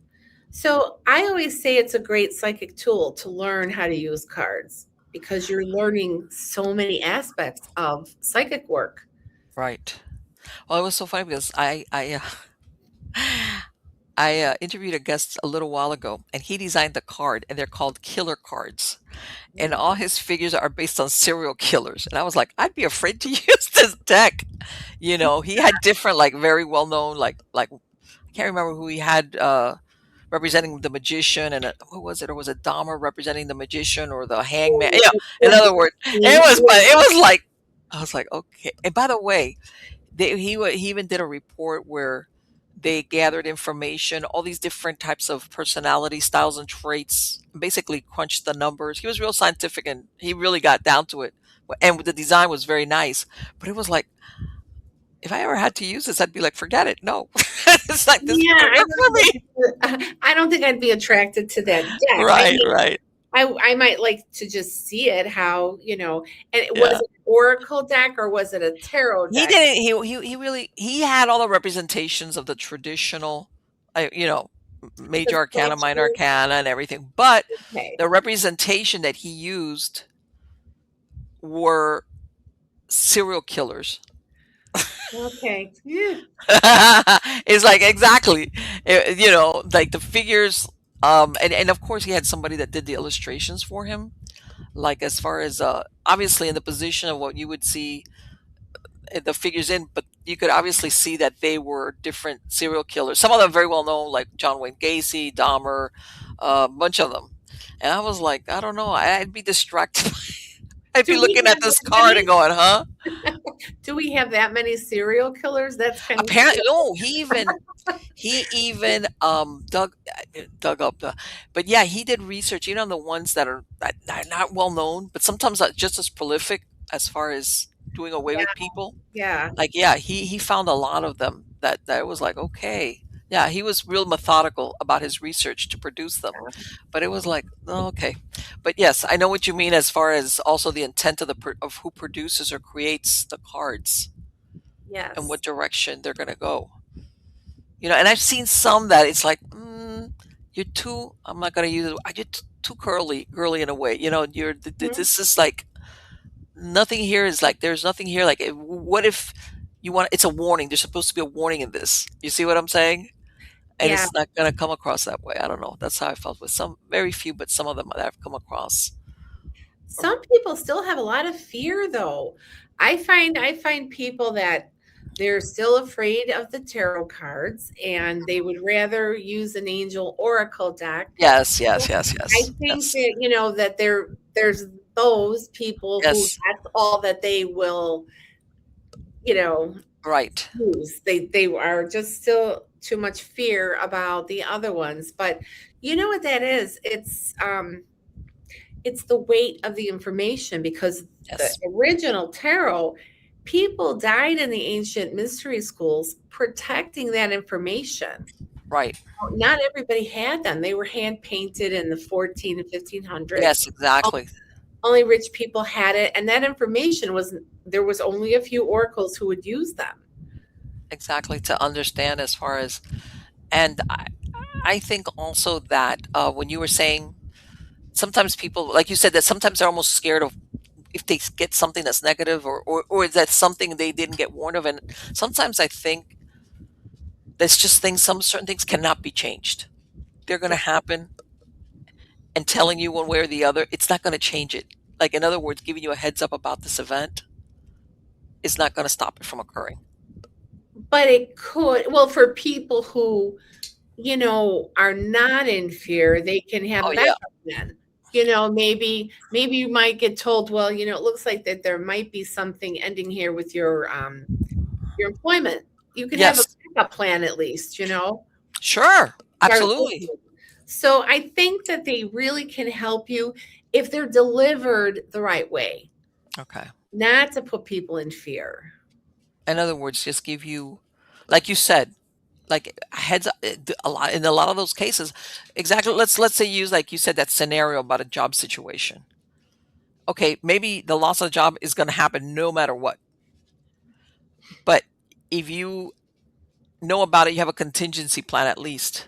B: So I always say it's a great psychic tool to learn how to use cards because you're learning so many aspects of psychic work.
A: Right. Well, it was so funny because I interviewed a guest a little while ago, and he designed the card, and they're called killer cards. And all his figures are based on serial killers. And I was like, I'd be afraid to use this deck. He had different, like, very well known, like I can't remember who he had representing the magician, and who was it? Or was it Dahmer representing the magician or the hangman? Yeah. In other words, but it was like, I was like, okay. And by the way, he even did a report where they gathered information, all these different types of personality styles and traits, and basically crunched the numbers. He was real scientific, and he really got down to it. And the design was very nice, but it was like, if I ever had to use this, I'd be like, forget it. No, it's like, this
B: Yeah,
A: doesn't work for me.
B: I don't think I'd be attracted to that deck.
A: Right, right.
B: I might like to just see it how, and it was
A: Yeah.
B: it an oracle deck or was it a tarot
A: He
B: deck?
A: didn't. He really he had all the representations of the traditional,
B: The
A: major arcana, minor
B: statues?
A: arcana, and everything. But
B: Okay.
A: the representation that he used were serial killers.
B: Okay. Yeah.
A: It's like, exactly, like the figures. And of course he had somebody that did the illustrations for him. Like, as far as obviously in the position of what you would see the figures in, but you could obviously see that they were different serial killers. Some of them very well known, like John Wayne Gacy, Dahmer, a bunch of them. And I was like, I don't know, I'd be distracted. I'd be
B: Do we
A: looking at
B: have
A: this
B: that
A: card and
B: many?
A: going, huh?
B: Do we have that many serial killers? That's kind of
A: Apparently, no. He even dug up the, but yeah, he did research. The ones that are not well known, but sometimes just as prolific as far as doing away with people.
B: yeah.
A: Like, yeah, he found a lot of them that was like, okay. Yeah, he was real methodical about his research to produce them. But it was like, oh, okay. But yes, I know what you mean as far as also the intent of who produces or creates the cards and what
B: Yes.
A: direction they're going to go. And I've seen some that it's like, you're too, I'm not going to use it, you're too girly in a way.
B: Mhm.
A: This is like, nothing here is like, there's nothing here. Like, what if it's a warning. There's supposed to be a warning in this. You see what I'm saying? And
B: Yeah.
A: it's not going to come across that way. I don't know. That's how I felt with some, very few, but some of them that I've come across.
B: Some people still have a lot of fear though. I find people that they're still afraid of the tarot cards and they would rather use an angel oracle deck.
A: Yes, yes, yes,
B: I
A: yes,
B: think
A: yes,
B: that, that there's those people who
A: yes.
B: that's all that they will, you know,
A: Right,
B: use. They are just still too much fear about the other ones. But you know what that is? It's the weight of the information because the
A: yes,
B: original tarot, people died in the ancient mystery schools protecting that information.
A: right.
B: Not everybody had them. They were hand painted in the 14 and 1500s.
A: Yes, exactly.
B: only rich people had it, and that information was, there was only a few oracles who would use them.
A: Exactly, to understand as far as, and I think also that when you were saying sometimes people, like you said, that sometimes they're almost scared of if they get something that's negative, or that's something they didn't get warned of. And sometimes I think that's just things, some certain things cannot be changed. They're going to
B: Yeah.
A: happen, and telling you one way or the other, it's not going to change it. Like, in other words, giving you a heads up about this event is not going to stop it from occurring.
B: But it could, well, for people who, are not in fear, they can have
A: Oh,
B: a
A: yeah.
B: backup plan. Maybe you might get told, well, it looks like that there might be something ending here with your employment. You could have a
A: Yes.
B: backup plan at least,
A: Sure.
B: start
A: Absolutely.
B: looking. So I think that they really can help you if they're delivered the right way,
A: Okay.
B: not to put people in fear.
A: In other words, just give you, like you said, like heads up, a lot in a lot of those cases. Exactly. Let's say use, like you said, that scenario about a job situation. Okay, maybe the loss of the job is going to happen no matter what. But if you know about it, you have a contingency plan at least.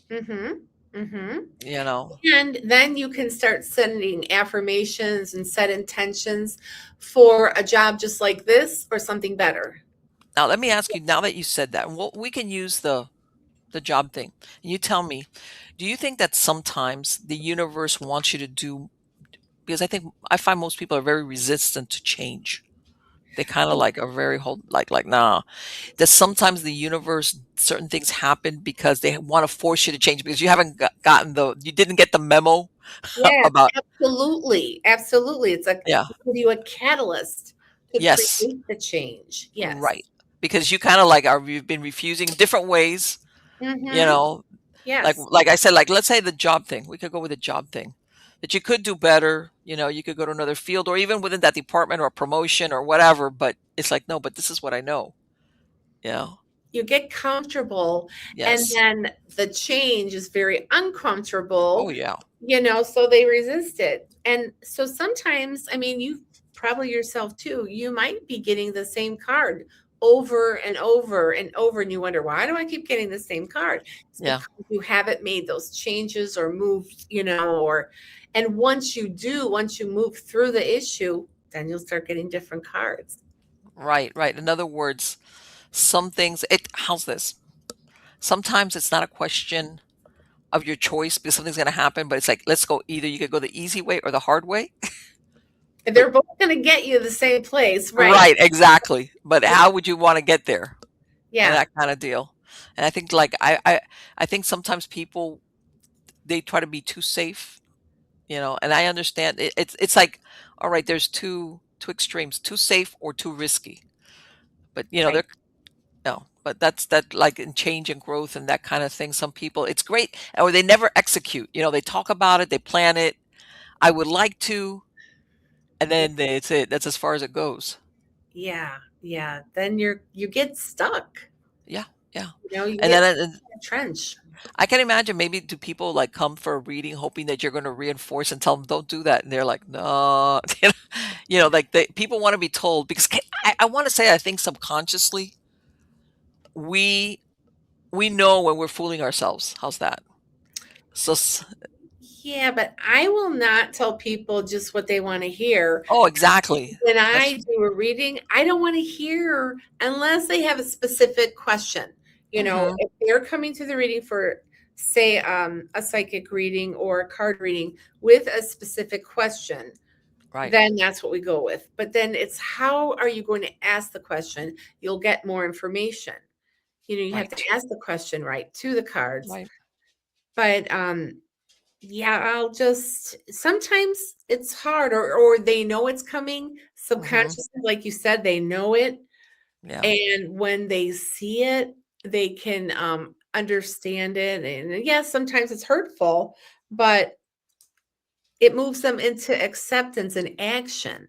B: Mhm. Mhm.
A: You know.
B: And then you can start sending affirmations and set intentions for a job just like this or something better.
A: Now let me ask you. Now that you said that, well, we can use the job thing. And you tell me, do you think that sometimes the universe wants you to do? Because I find most people are very resistant to change. They kind of like are very hold like nah. That sometimes the universe, certain things happen because they want to force you to change because you haven't gotten you didn't get the memo
B: Yes,
A: about.
B: absolutely. Absolutely. It's like
A: Yeah.
B: give you a catalyst to
A: Yes.
B: create the change. Yes.
A: Right. Because you kind of like you've been refusing different ways, you
B: Mhm.
A: know,
B: Yes.
A: like I said, like let's say the job thing. We could go with the job thing. That you could do better, you could go to another field or even within that department or a promotion or whatever, but it's like no, but this is what I know. You know.
B: You get comfortable, and
A: Yes.
B: then the change is very
A: Oh
B: uncomfortable,
A: yeah.
B: so they resist it. And so sometimes, I mean, you probably yourself too, you might be getting the same card over and over and over, and you wonder, why do I keep getting the same card? It's
A: Yeah.
B: because you haven't made those changes or moved, and once you move through the issue, then you'll start getting different cards.
A: Right, right. In other words, some things how's this? Sometimes it's not a question of your choice because something's going to happen, but it's like let's go, either you could go the easy way or the hard way. But
B: They're both going to get you the same place, right?
A: right, exactly. But how would you want to get there? And
B: Yeah.
A: that kind of deal. And I think like I think sometimes people, they try to be too safe, and I understand it's like, all right, there's two extremes, too safe or too risky. But
B: Right.
A: they're no, but that's that, like in change and growth and that kind of thing. Some people, it's great, or they never execute. They talk about it, they plan it. I would like to, and
B: Yeah,
A: then it's it. That's as far as it goes.
B: yeah, yeah. Then you get stuck.
A: Yeah, yeah.
B: You
A: And
B: get
A: then
B: stuck in a trench.
A: I can imagine, maybe do people like come for a reading hoping that you're going to reinforce and tell them don't do that, and they're like, no, like people want to be told because I want to say I think subconsciously we we know when we're fooling ourselves. How's that? So
B: Yeah, but I will not tell people just what they want to hear.
A: oh, exactly.
B: When
A: That's
B: I do a reading, I don't want to hear unless they have a specific question.
A: hmm
B: If they're coming to the reading for, say, a psychic reading or a card reading with a specific question,
A: right,
B: then that's what we go with. But then it's how are you going to ask the question? You'll get more information. You have to
A: right,
B: ask the question right to the cards.
A: right.
B: But yeah, I'll just sometimes it's hard, or they know it's coming
A: hmm
B: subconsciously, like you said, they know it.
A: Yeah,
B: And when they see it, they can understand it. And yes, sometimes it's hurtful, but it moves them into acceptance and action,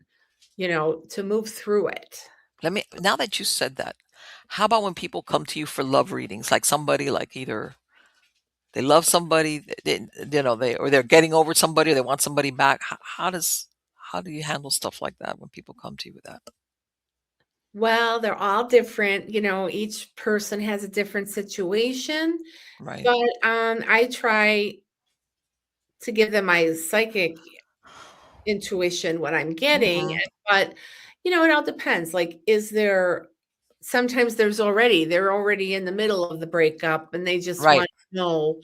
B: to move through it.
A: let me, now that you said that, how about when people come to you for love readings, like somebody, like either they love somebody, they or they're getting over somebody, or they want somebody back. How how do you handle stuff like that when people come to you with that?
B: Well, they're all different, each person has a different situation,
A: Right.
B: but, I try to give them my psychic intuition, what I'm getting,
A: Mhm.
B: but, it all depends, like, is there sometimes they're already in the middle of the breakup, and they just
A: Right.
B: want to know,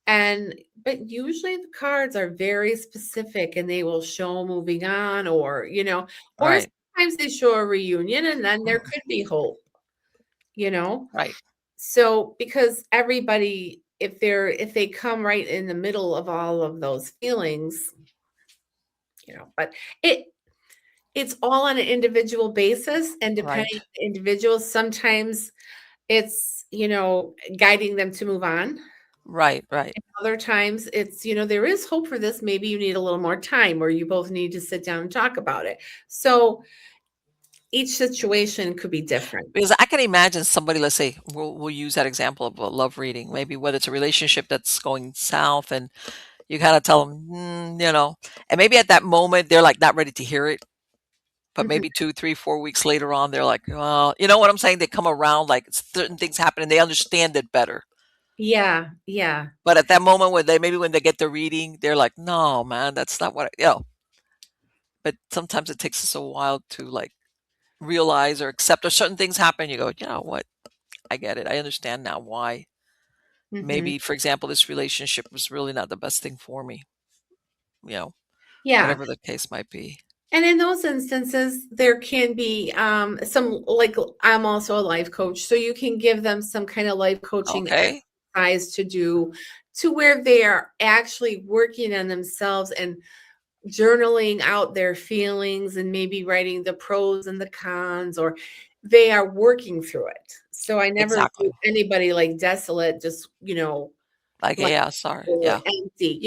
B: and but usually the cards are very specific, and they will show moving on, or
A: Right.
B: sometimes they show a reunion, and then there
A: Mhm.
B: could be hope, you know?
A: Right.
B: So, because everybody, if they come right in the middle of all of those feelings, but it it's all on an individual basis, and depending
A: Right.
B: on the individual, sometimes it's, guiding them to move on.
A: Right. Right.
B: Other times it's, there is hope for this. Maybe you need a little more time, or you both need to sit down and talk about it. So each situation could be different.
A: Because I can imagine somebody, let's say, we'll use that example of a love reading, maybe whether it's a relationship that's going south and you kind of tell them, and maybe at that moment they're like not ready to hear it. But
B: Mhm.
A: maybe 2, 3, 4 weeks later on, they're like, well, you know what I'm saying? They come around like certain things happen and they understand it better.
B: Yeah, yeah.
A: But at that moment when they get the reading, they're like, no, man, that's not what but sometimes it takes us a while to like realize or accept or certain things happen. You go, you know what? I get it. I understand now why.
B: Mhm.
A: Maybe, for example, this relationship was really not the best thing for me, you know,
B: Yeah.
A: whatever the case might be.
B: And in those instances, there can be some, like, I'm also a life coach, so you can give them some kind of life coaching
A: Okay.
B: exercise to do, to where they are actually working on themselves and journaling out their feelings, and maybe writing the pros and the cons, or they are working through it. So I never
A: Exactly.
B: leave anybody like desolate, just,
A: Like,
B: blank
A: yeah, sorry.
B: or
A: Yeah.
B: empty.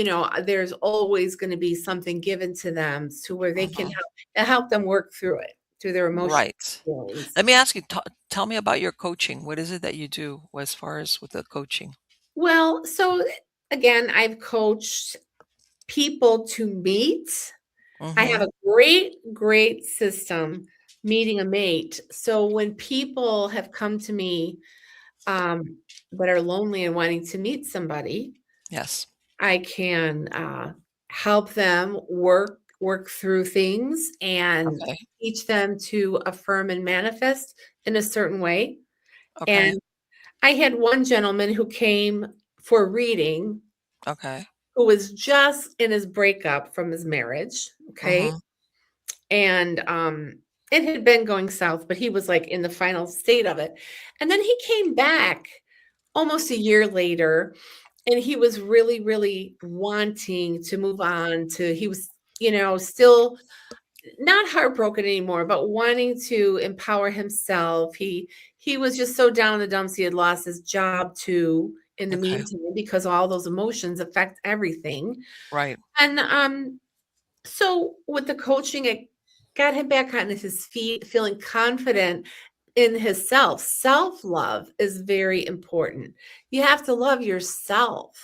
B: There's always going to be something given to them to where they can
A: Hmm.
B: help them work through it, through their emotional
A: Right.
B: feelings.
A: Let me ask you, tell me about your coaching. What is it that you do as far as with the coaching?
B: Well, so again, I've coached people to meet. I have
A: Mhm.
B: a great, great system meeting a mate. So when people have come to me, um, that are lonely and wanting to meet somebody,
A: Yes.
B: I can help them work through things and
A: Okay.
B: teach them to affirm and manifest in a certain way.
A: Okay.
B: And I had one gentleman who came for reading,
A: Okay.
B: who was just in his breakup from his marriage. Okay.
A: Mhm.
B: And it had been going south, but he was like in the final state of it. And then he came back almost a year later, and he was really, really wanting to move on to, he was, still not heartbroken anymore, but wanting to empower himself. He was just so down in the dumps. He had lost his job too in the
A: Okay.
B: meantime, because all those emotions affect everything.
A: Right.
B: And so with the coaching, it got him back on his feet, feeling confident in his self. Self-love is very important. You have to love yourself.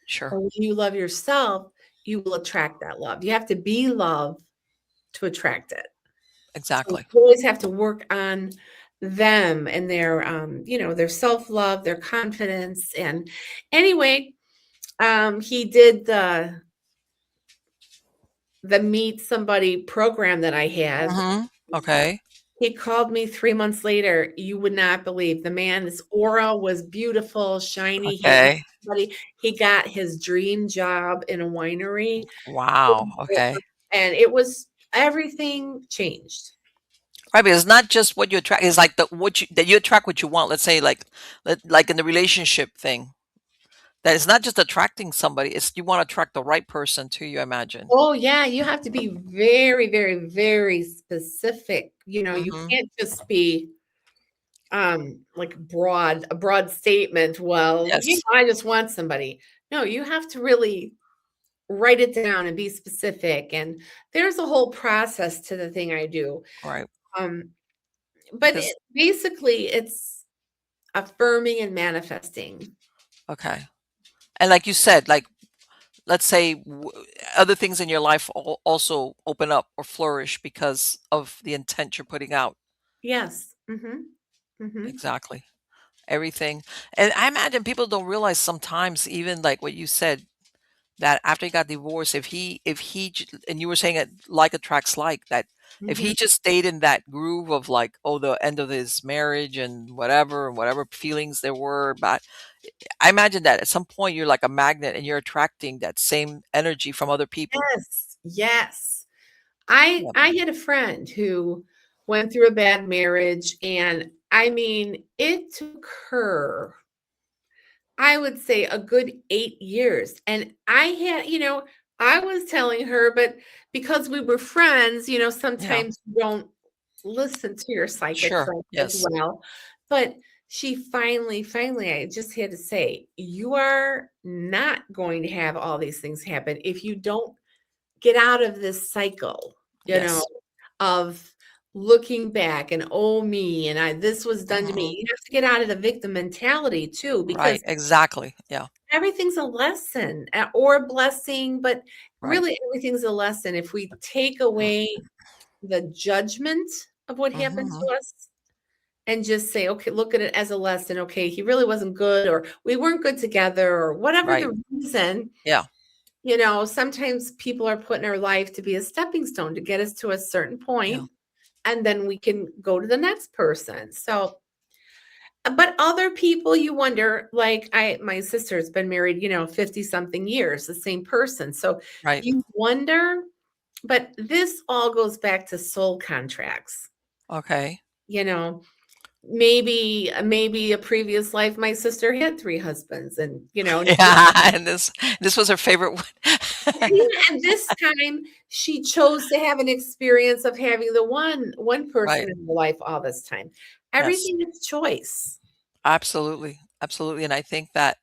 A: Sure.
B: And when you love yourself, you will attract that love. You have to be loved to attract it. So
A: Exactly.
B: you always have to work on them and their, their self-love, their confidence. And anyway, he did the Meet Somebody program that I had.
A: Mhm. Okay.
B: He called me 3 months later. You would not believe, the man's aura was beautiful, shiny. He
A: Okay.
B: he got his dream job in a winery,
A: Wow. Okay.
B: and it was, everything changed.
A: Right, because it's not just what you attract. It's like that you attract what you want. Let's say like in the relationship thing. That it's not just attracting somebody. It's you want to attract the right person to you. I imagine.
B: Oh, yeah, you have to be very, very, very specific. You
A: Mhm.
B: can't just be, like, a broad statement, "Well,
A: Yes.
B: I just want somebody." No, you have to really write it down and be specific, and there's a whole process to the thing I do.
A: Right.
B: Um, but
A: Because
B: basically, it's affirming and manifesting.
A: okay. And like you said, like let's say other things in your life also open up or flourish because of the intent you're putting out.
B: Yes. Mhm. Mhm.
A: Exactly. Everything. And I imagine people don't realize sometimes, even like what you said, that after he got divorced, and you were saying it like attracts like that, if he
B: Mhm.
A: just stayed in that groove of like, oh, the end of his marriage and whatever feelings there were, but I imagine that at some point you're like a magnet and you're attracting that same energy from other people.
B: Yes. Yes. I
A: Yeah.
B: I had a friend who went through a bad marriage, and I mean, it took her, I would say, a good 8 years, and I had, I was telling her, but because we were friends,
A: Yeah.
B: sometimes you don't listen to your psychic
A: Sure.
B: friends as
A: Yes.
B: well, but she finally, I just had to say, "You are not going to have all these things happen if you don't get out of this cycle, you know,
A: Yes.
B: of looking back and, 'Oh, me, and I this was done to me.'"
A: Hmm.
B: You have to get out of the victim mentality too,
A: Right.
B: because
A: Exactly. Yeah.
B: everything's a lesson, or a blessing, but
A: Right.
B: really everything's a lesson. If we take away the judgment of what happened
A: Hmm.
B: to us and just say, "Okay, look at it as a lesson. Okay, he really wasn't good, or we weren't good together," or whatever
A: Right.
B: the reason,
A: Yeah.
B: sometimes people are put in our life to be a stepping stone to get us to a certain
A: Yeah.
B: point, and then we can go to the next person. So, but other people, you wonder, like, my sister's been married, 50 something years, the same person. So
A: Right.
B: you wonder, but this all goes back to soul contracts.
A: Okay.
B: You know, maybe a previous life my sister had 3 husbands, and,
A: Yeah. And this was her favorite one.
B: yeah, and this time she chose to have an experience of having the one person
A: Right.
B: in her life all this time.
A: Yes.
B: Everything is choice.
A: Absolutely. Absolutely. And I think that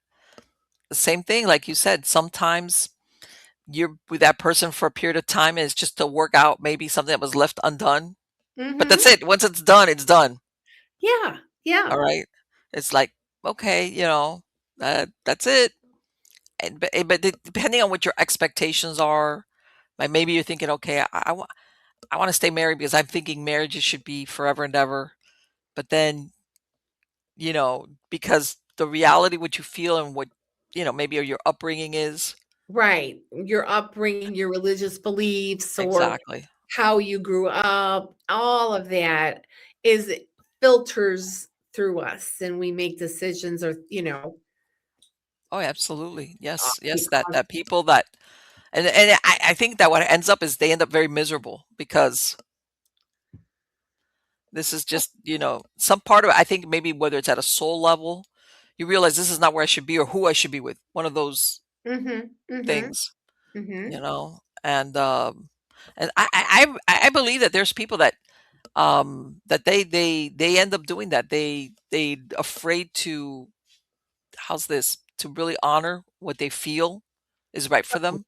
A: the same thing, like you said, sometimes you're with that person for a period of time and it's just to work out maybe something that was left undone. But that's
B: Mhm.
A: it. Once it's done, it's done.
B: Yeah,
A: All
B: yeah.
A: right. It's like, okay, that's it. Depending on what your expectations are, like maybe you're thinking, okay, I want to stay married because I'm thinking marriages should be forever and ever. But then, because the reality, what you feel and what, maybe your upbringing is.
B: Right. Your upbringing, your religious beliefs, or
A: Exactly.
B: how you grew up, all of that is filters through us, and we make decisions, or,
A: Oh, absolutely. Yes. Yes. That,
B: because
A: that people that, and I think that what ends up is they end up very miserable because this is just, some part of it. I think maybe whether it's at a soul level, you realize this is not where I should be or who I should be with. One of those
B: Mhm, mhm,
A: things,
B: mhm.
A: and I believe that there's people that they end up doing that. They afraid to, how's this, to really honor what they feel is right for them.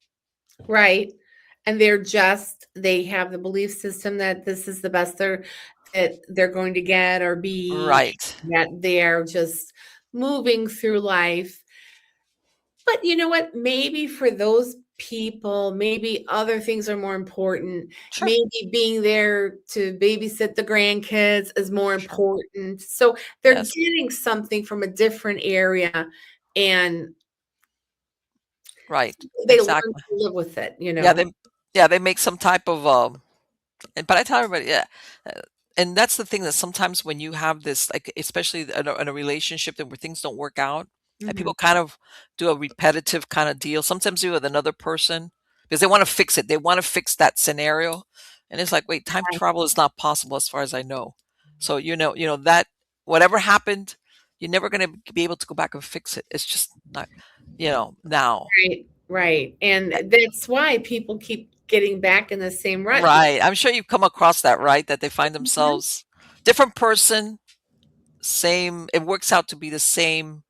B: Right, and they have the belief system that this is the best that they're going to get or be,
A: Right.
B: that they're just moving through life. But you know what? Maybe for those people, maybe other things are more important.
A: Sure.
B: Maybe being there to babysit the grandkids is more
A: Sure.
B: important. So they're
A: Yes.
B: getting something from a different area, and
A: Right.
B: they learn
A: Exactly.
B: to live with it, you
A: Yeah.
B: know?
A: They make some type of but I tell everybody, yeah, uh, and that's the thing that sometimes when you have this, like, especially in a relationship that where things don't work out, and
B: Mhm.
A: people kind of do a repetitive kind of deal, sometimes do with another person because they want to fix it. They want to fix that scenario, and it's like, wait, time travel is not possible as far as I know. So that whatever happened, you're never going to be able to go back and fix it. It's just not, now.
B: Right, right, and that's why people keep getting back in the same rut.
A: Right. I'm sure you've come across that, right? That they find
B: Mhm.
A: themselves different person, same, it works out to be the same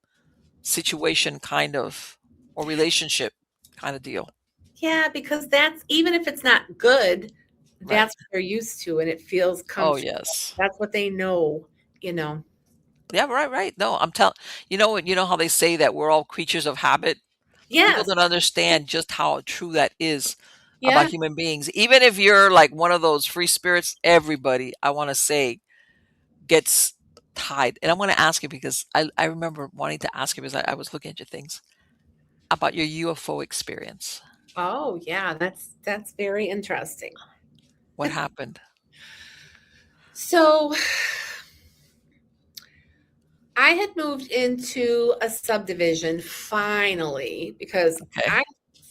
A: situation kind of, or relationship kind of deal.
B: Yeah, because that's, even if it's not good,
A: Right.
B: that's what they're used to, and it feels
A: Oh,
B: comfortable.
A: yes.
B: That's what they know, you know?
A: Yeah, right, right. No, I'm telling, you know how they say that we're all creatures of habit. People
B: Yes.
A: don't understand just how true that is about
B: Yeah.
A: human beings. Even if you're like one of those free spirits, everybody, I want to say, gets tied. And I want to ask you because I remember wanting to ask you because I was looking at your things about your UFO experience.
B: Oh, yeah, that's very interesting.
A: What happened?
B: So I had moved into a subdivision finally because I
A: Okay.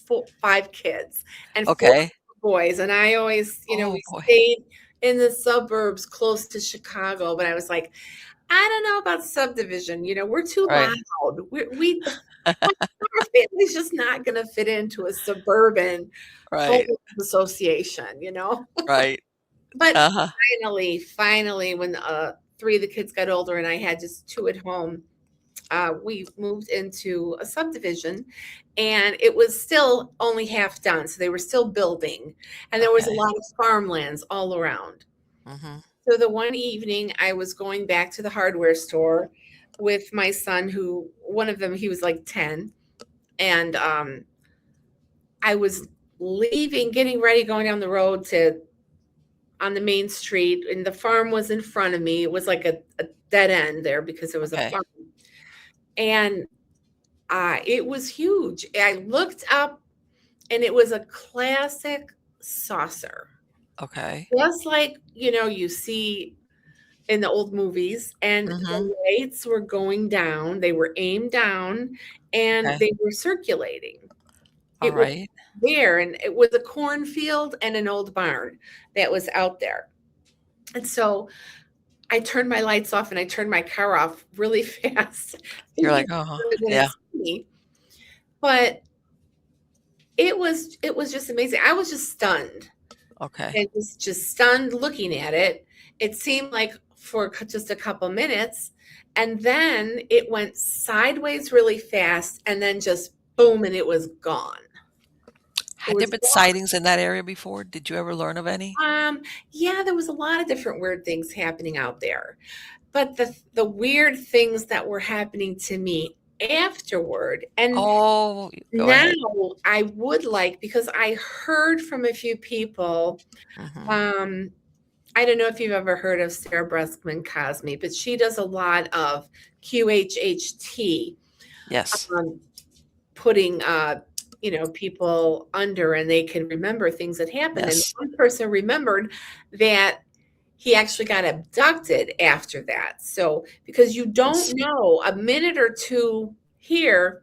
B: have 5 kids and 4
A: Okay.
B: boys, and I always,
A: Oh
B: we
A: boy.
B: stayed in the suburbs close to Chicago, but I was like, "I don't know about subdivision, we're too
A: Right.
B: loud. We our family's just not gonna fit into a suburban
A: Right.
B: homeowners association."
A: Right.
B: But
A: Uh-huh.
B: finally, when, 3 of the kids got older and I had just 2 at home, we moved into a subdivision, and it was still only half done, so they were still building, and there was a
A: Okay.
B: lot of farmlands all around.
A: Mhm.
B: So the one evening, I was going back to the hardware store with my son, who one of them, he was like 10, and, I was leaving, getting ready, going down the road to on the main street, and the farm was in front of me. It was like a dead end there because it was a
A: Okay.
B: farm, and, it was huge. I looked up, and it was a classic saucer,
A: Okay.
B: just like, you see in the old movies, and
A: Mhm.
B: the lights were going down, they were aimed down, and
A: Okay.
B: they were circulating.
A: All
B: It was
A: right.
B: there, and it was a cornfield and an old barn that was out there, and so I turned my lights off and I turned my car off really fast,
A: You're
B: thinking
A: like, "Uh-huh."
B: they wouldn't
A: Yeah.
B: see me, but it was just amazing. I was just stunned,
A: Okay.
B: and just stunned looking at it. It seemed like for just a couple minutes, and then it went sideways really fast, and then just boom, and it was gone. It
A: Had there
B: was
A: been
B: gone.
A: sightings in that area before? Did you ever learn of any?
B: Yeah, there was a lot of different weird things happening out there. But the weird things that were happening to me afterward, and
A: Oh, go
B: now
A: ahead.
B: I would like, because I heard from a few people,
A: Mhm.
B: um, I don't know if you've ever heard of Sarah Breskman Cosme, but she does a lot of QHHT,
A: Yes.
B: um, putting, people under, and they can remember things that happened. And
A: Yes.
B: one person remembered that he actually got abducted after that. So, because you don't
A: Yes.
B: know, a minute or two here,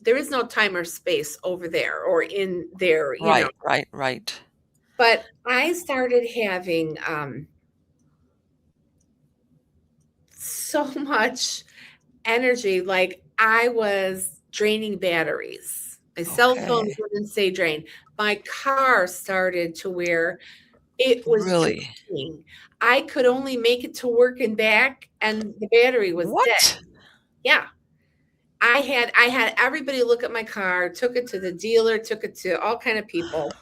B: there is no time or space over there or in there.
A: Right, right, right.
B: But I started having so much energy, like I was draining batteries. My cell phone
A: Okay.
B: wouldn't stay drained. My car started to where it was
A: Really?
B: draining. I could only make it to work and back, and the battery was dead.
A: What?
B: Yeah. I had everybody look at my car, took it to the dealer, took it to all kind of people,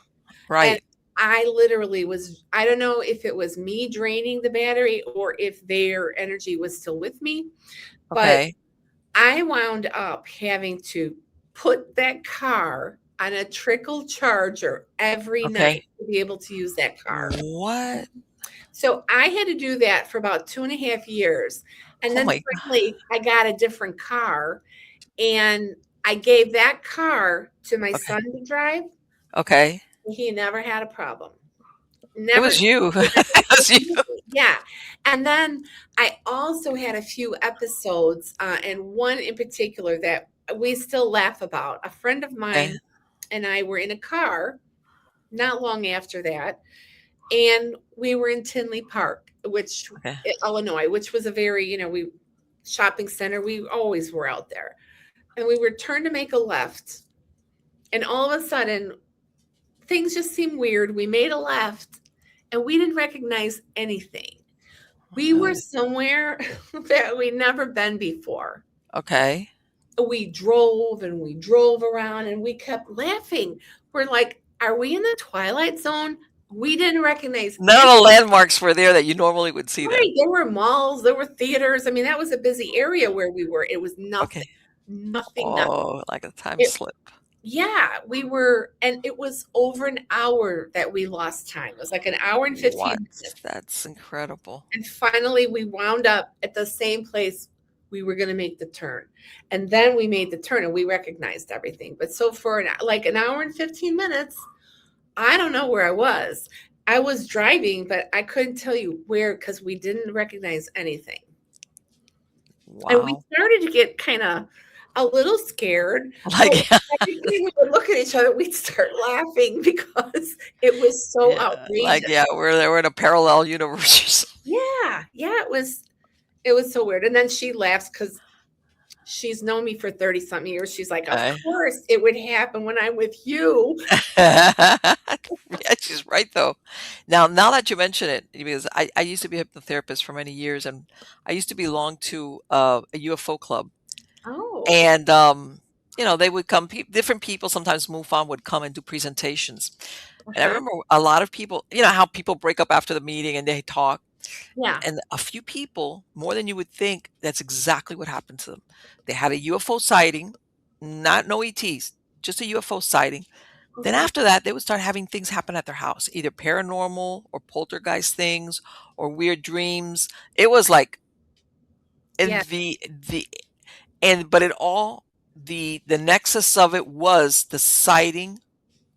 B: and
A: Right.
B: I literally was, I don't know if it was me draining the battery or if their energy was still with me, but
A: Okay.
B: I wound up having to put that car on a trickle charger every
A: Okay.
B: night to be able to use that car.
A: What?
B: So I had to do that for about 2.5 years. And
A: Oh
B: then
A: my
B: finally, I got a different car, and I gave that car to my
A: okay.
B: son to drive.
A: Okay.
B: He never had a problem.
A: It
B: Never.
A: was you. It was you.
B: Yeah. And then I also had a few episodes, and one in particular that we still laugh about. A friend of
A: Okay.
B: mine and I were in a car not long after that, and we were in Tinley Park, which
A: Okay.
B: Illinois, which was a very, we shopping center. We always were out there, and we were turned to make a left, and all of a sudden, things just seemed weird. We made a left, and we didn't recognize anything. We were
A: Really?
B: somewhere that we'd never been before.
A: Okay.
B: We drove and we drove around, and we kept laughing. We're like, are we in the Twilight Zone? We didn't recognize
A: None of the landmarks were there that you normally would see then.
B: Right, there were malls, there were theaters. I mean, that was a busy area where we were. It was
A: Okay.
B: nothing, nothing, nothing.
A: Oh, like a time
B: It
A: slip.
B: Yeah, we were, and it was over an hour that we lost time. It was like an hour and
A: What?
B: 15 minutes.
A: That's incredible.
B: And finally, we wound up at the same place we were going to make the turn. And then we made the turn and we recognized everything. But so for like an hour and 15 minutes, I don't know where I was. I was driving, but I couldn't tell you where because we didn't recognize anything. And we
A: Wow.
B: started to get kind of a little scared, but
A: Like,
B: every time we would look at each other, we'd start laughing because it was so
A: yeah, like,
B: outrageous.
A: yeah, we're in a parallel universe or something.
B: Yeah, yeah, it was so weird. And then she laughs because she's known me for 30 something years. She's like, of
A: Okay.
B: course it would happen when I'm with you.
A: Yeah, she's right though. Now that you mention it, because I used to be a hypnotherapist for many years, and I used to belong to a UFO club.
B: Oh,
A: And they would come, different people, sometimes MUFON would come and do presentations. And I
B: uh-huh.
A: remember a lot of people, how people break up after the meeting and they talk.
B: Yeah.
A: And a few people, more than you would think, that's exactly what happened to them. They had a UFO sighting, not no ETs, just a UFO sighting. Then
B: Okay.
A: after that, they would start having things happen at their house, either paranormal or poltergeist things or weird dreams. It was like,
B: Yeah.
A: and the and but it all the nexus of it was the sighting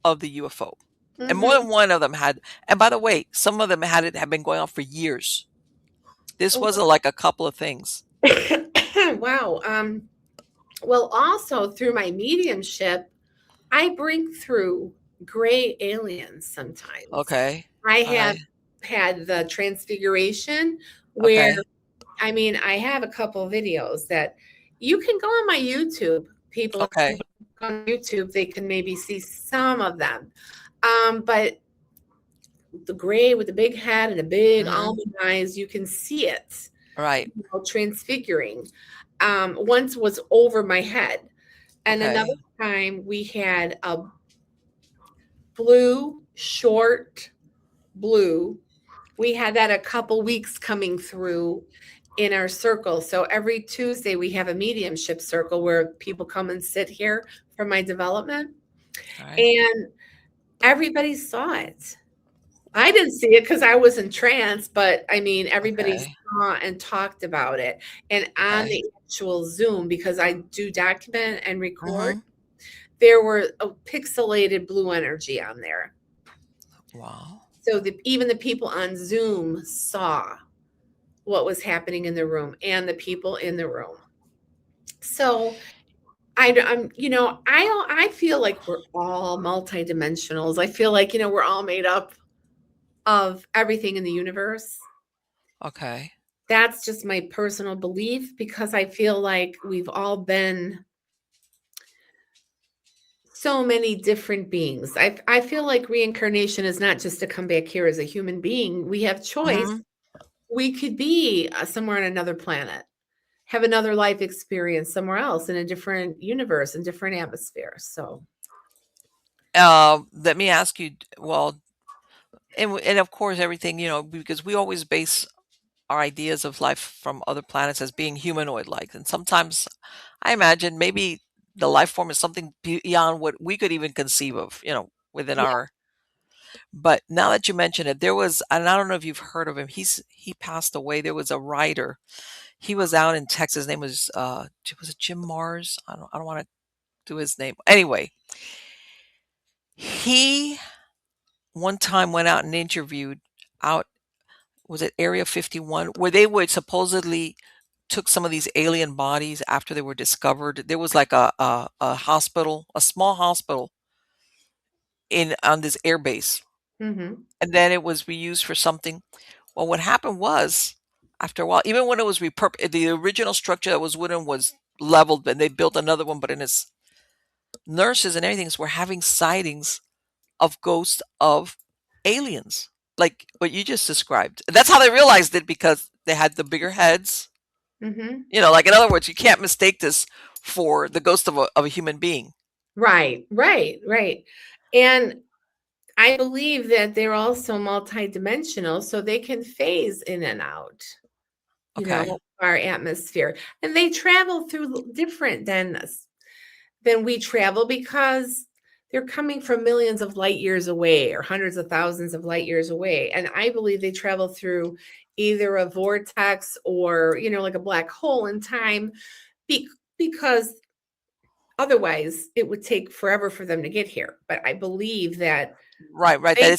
A: of the UFO. And more
B: Mm-hmm.
A: than one of them had, and by the way, some of them had been going on for years. This
B: Oh,
A: wasn't like a couple of things.
B: wow. Well, also through my mediumship, I bring through gray aliens sometimes.
A: Okay.
B: I have
A: Okay.
B: had the transfiguration where,
A: Okay.
B: I mean, I have a couple of videos that you can go on my YouTube. People can
A: Okay.
B: go on YouTube, they can maybe see some of them. But the gray with the big head and the big
A: Mhm.
B: almond eyes, you can see it,
A: Right.
B: transfiguring. Once was over my head. And another
A: Okay.
B: time we had a blue, short blue. We had that a couple weeks coming through in our circle. So every Tuesday we have a mediumship circle where people come and sit here for my development.
A: All right.
B: And everybody saw it. I didn't see it because I was in trance, but I mean, everybody
A: Okay.
B: saw and talked about it. And on
A: Okay.
B: the actual Zoom, because I do document and record,
A: Mhm.
B: there were a pixelated blue energy on there.
A: Wow.
B: So even the people on Zoom saw what was happening in the room and the people in the room. So I feel like we're all multidimensionals. I feel like, we're all made up of everything in the universe.
A: Okay.
B: That's just my personal belief because I feel like we've all been so many different beings. I feel like reincarnation is not just to come back here as a human being. We have choice.
A: Mhm.
B: We could be somewhere on another planet, have another life experience somewhere else in a different universe and different atmosphere. So,
A: Let me ask you, well, and of course everything, because we always base our ideas of life from other planets as being humanoid like. And sometimes I imagine maybe the life form is something beyond what we could even conceive of, within
B: yeah.
A: our. But now that you mention it, there was, and I don't know if you've heard of him. He passed away. There was a writer. He was out in Texas. His name was it Jim Mars? I don't want to do his name. Anyway, he one time went out and interviewed out, was it Area 51, where they would supposedly took some of these alien bodies after they were discovered. There was like a hospital, a small hospital in on this air base,
B: Hmm.
A: and then it was reused for something. Well, what happened was, after a while, even when it was the original structure that was wooden was leveled, and they built another one, but in its nurses and everything were having sightings of ghosts of aliens, like what you just described. That's how they realized it, because they had the bigger heads.
B: Hmm.
A: Like, in other words, you can't mistake this for the ghost of a human being.
B: Right, right, right. And I believe that they're also multidimensional, so they can phase in and out,
A: Okay.
B: our atmosphere. And they travel through different than us. than we travel because they're coming from millions of light years away or hundreds of thousands of light years away. And I believe they travel through either a vortex or, you know, like a black hole in time because otherwise it would take forever for them to get here. But I believe that
A: Right, right. That
B: they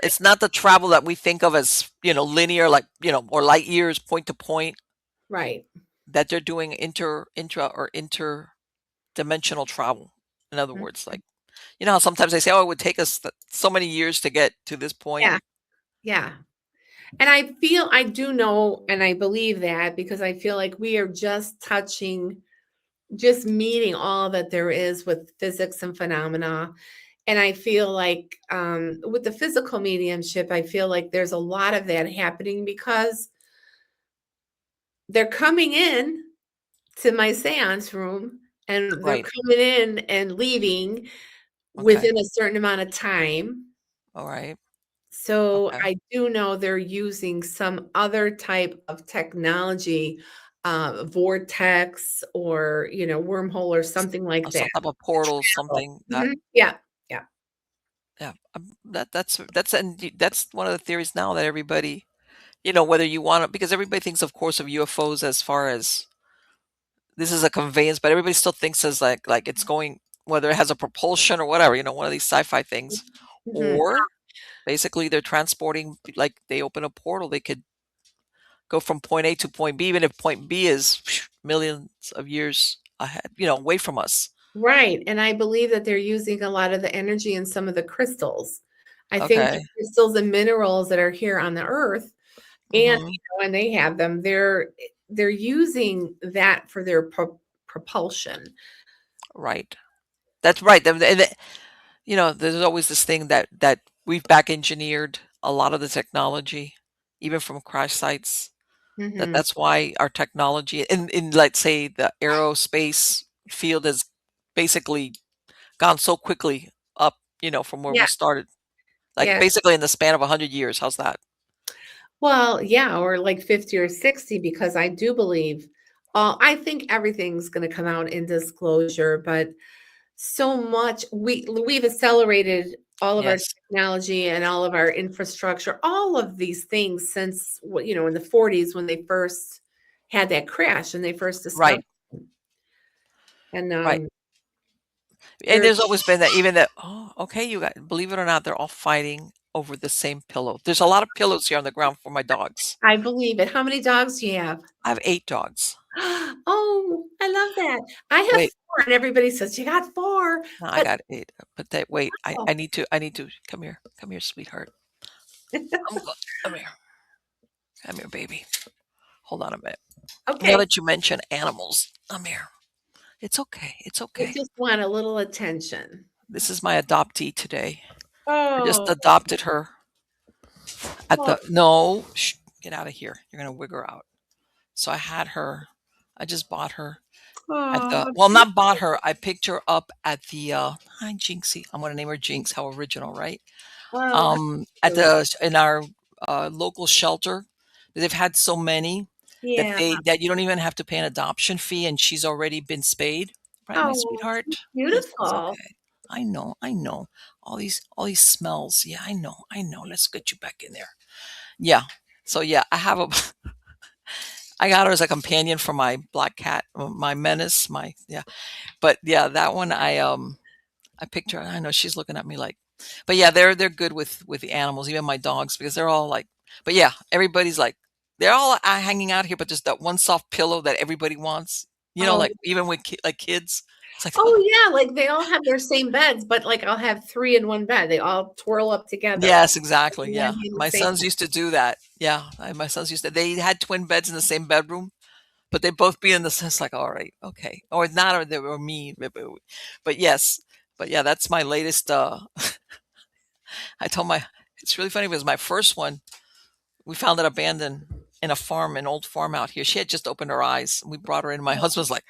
A: it's not the travel that we think of as, linear, like, or light years point to point,
B: right.
A: that they're doing intra or interdimensional travel. In other
B: Mm,
A: words, like, how sometimes they say, "Oh, it would take us so many years to get to this point."
B: yeah. Yeah. And I do know and I believe that because I feel like we are just meeting all that there is with physics and phenomena. And I feel like with the physical mediumship, I feel like there's a lot of that happening because they're coming in to my seance room and they're
A: Right.
B: coming in and leaving
A: Okay.
B: within a certain amount of time.
A: All right.
B: So
A: Okay.
B: I do know they're using some other type of technology, vortex or, you know, wormhole or something like that.
A: Some type of portal,
B: Travel.
A: something that.
B: Mhm. Yeah, yeah.
A: Yeah. That's one of the theories now that everybody, whether you want to, because everybody thinks, of course, of UFOs as far as this is a conveyance, but everybody still thinks as like it's going, whether it has a propulsion or whatever, one of these sci-fi things,
B: Mhm.
A: or basically they're transporting, like they open a portal, they could go from point A to point B, even if point B is millions of years ahead, away from us.
B: Right, and I believe that they're using a lot of the energy in some of the crystals. I think the
A: Okay.
B: crystals and minerals that are here on the earth and,
A: Hmm.
B: when they have them, they're using that for their propulsion.
A: Right. That's right. There's always this thing that we've back engineered a lot of the technology, even from crash sites.
B: Mhm.
A: That's why our technology in let's say the aerospace field has basically gone so quickly up, from where
B: Yeah,
A: we started. Like
B: yeah.
A: basically in the span of 100 years. How's that?
B: Well, yeah, or like 50 or 60 because I do believe I think everything's gonna come out in disclosure, but so much we've accelerated all of our
A: Yes.
B: technology and all of our infrastructure, all of these things since you know, in the 40s when they first had that crash and they first discovered
A: Right.
B: and
A: Right. And
B: they're
A: there's always been that, even that, oh, okay, you got, believe it or not, they're all fighting over the same pillow. There's a lot of pillows here on the ground for my dogs.
B: I believe it. How many dogs do you have?
A: I have 8 dogs.
B: Oh, I love that. I have
A: Wait,
B: 4 and everybody says, "You got 4,"
A: no, I
B: but
A: got 8. But that, wait,
B: oh,
A: I need to come here, sweetheart. Come here, come here, baby. Hold on a minute. Now
B: okay.
A: that you mention animals, come here. It's okay. It's
B: They
A: okay.
B: just want a little attention.
A: This is my adoptee today. I just
B: Oh,
A: adopted her at
B: oh,
A: the no. Shh, get out of here. You're gonna wig her out. So I had her. I just bought her at
B: oh,
A: the.
B: how
A: Well,
B: cute.
A: not bought her. I picked her up at the. Hi, Jinxie. I'm gonna name her Jinx. How original, right?
B: Oh, how
A: At
B: cute.
A: the in our local shelter. They've had so many
B: Yeah.
A: that you don't even have to pay an adoption fee, and she's already been spayed. Right, my
B: Oh, she's
A: sweetheart? It's
B: beautiful.
A: okay. I know, I know. All these smells. Yeah, I know, I know. Let's get you back in there. Yeah. So yeah, I got her as a companion for my black cat, my menace, my yeah. But yeah, that one I picked her. I know she's looking at me like, but yeah, they're good with the animals, even my dogs, because they're all like, but yeah, everybody's like, they're all hanging out here, but just that one soft pillow that everybody wants,
B: Oh,
A: like even with like kids, it's like,
B: oh, yeah, like, they all have their same beds, but, like, I'll have 3 in one bed. They all twirl up together.
A: yes, exactly,
B: They
A: yeah.
B: wanna be in the
A: My
B: same
A: sons used to do that. Yeah, my sons used to. They had twin beds in the same bedroom, but they both be in the sense like, all right, okay, or not, or they were me, but yes, but yeah, that's my latest. I told my, it's really funny because my first one, we found it abandoned in a farm, an old farm out here. She had just opened her eyes. We brought her in. My husband's like,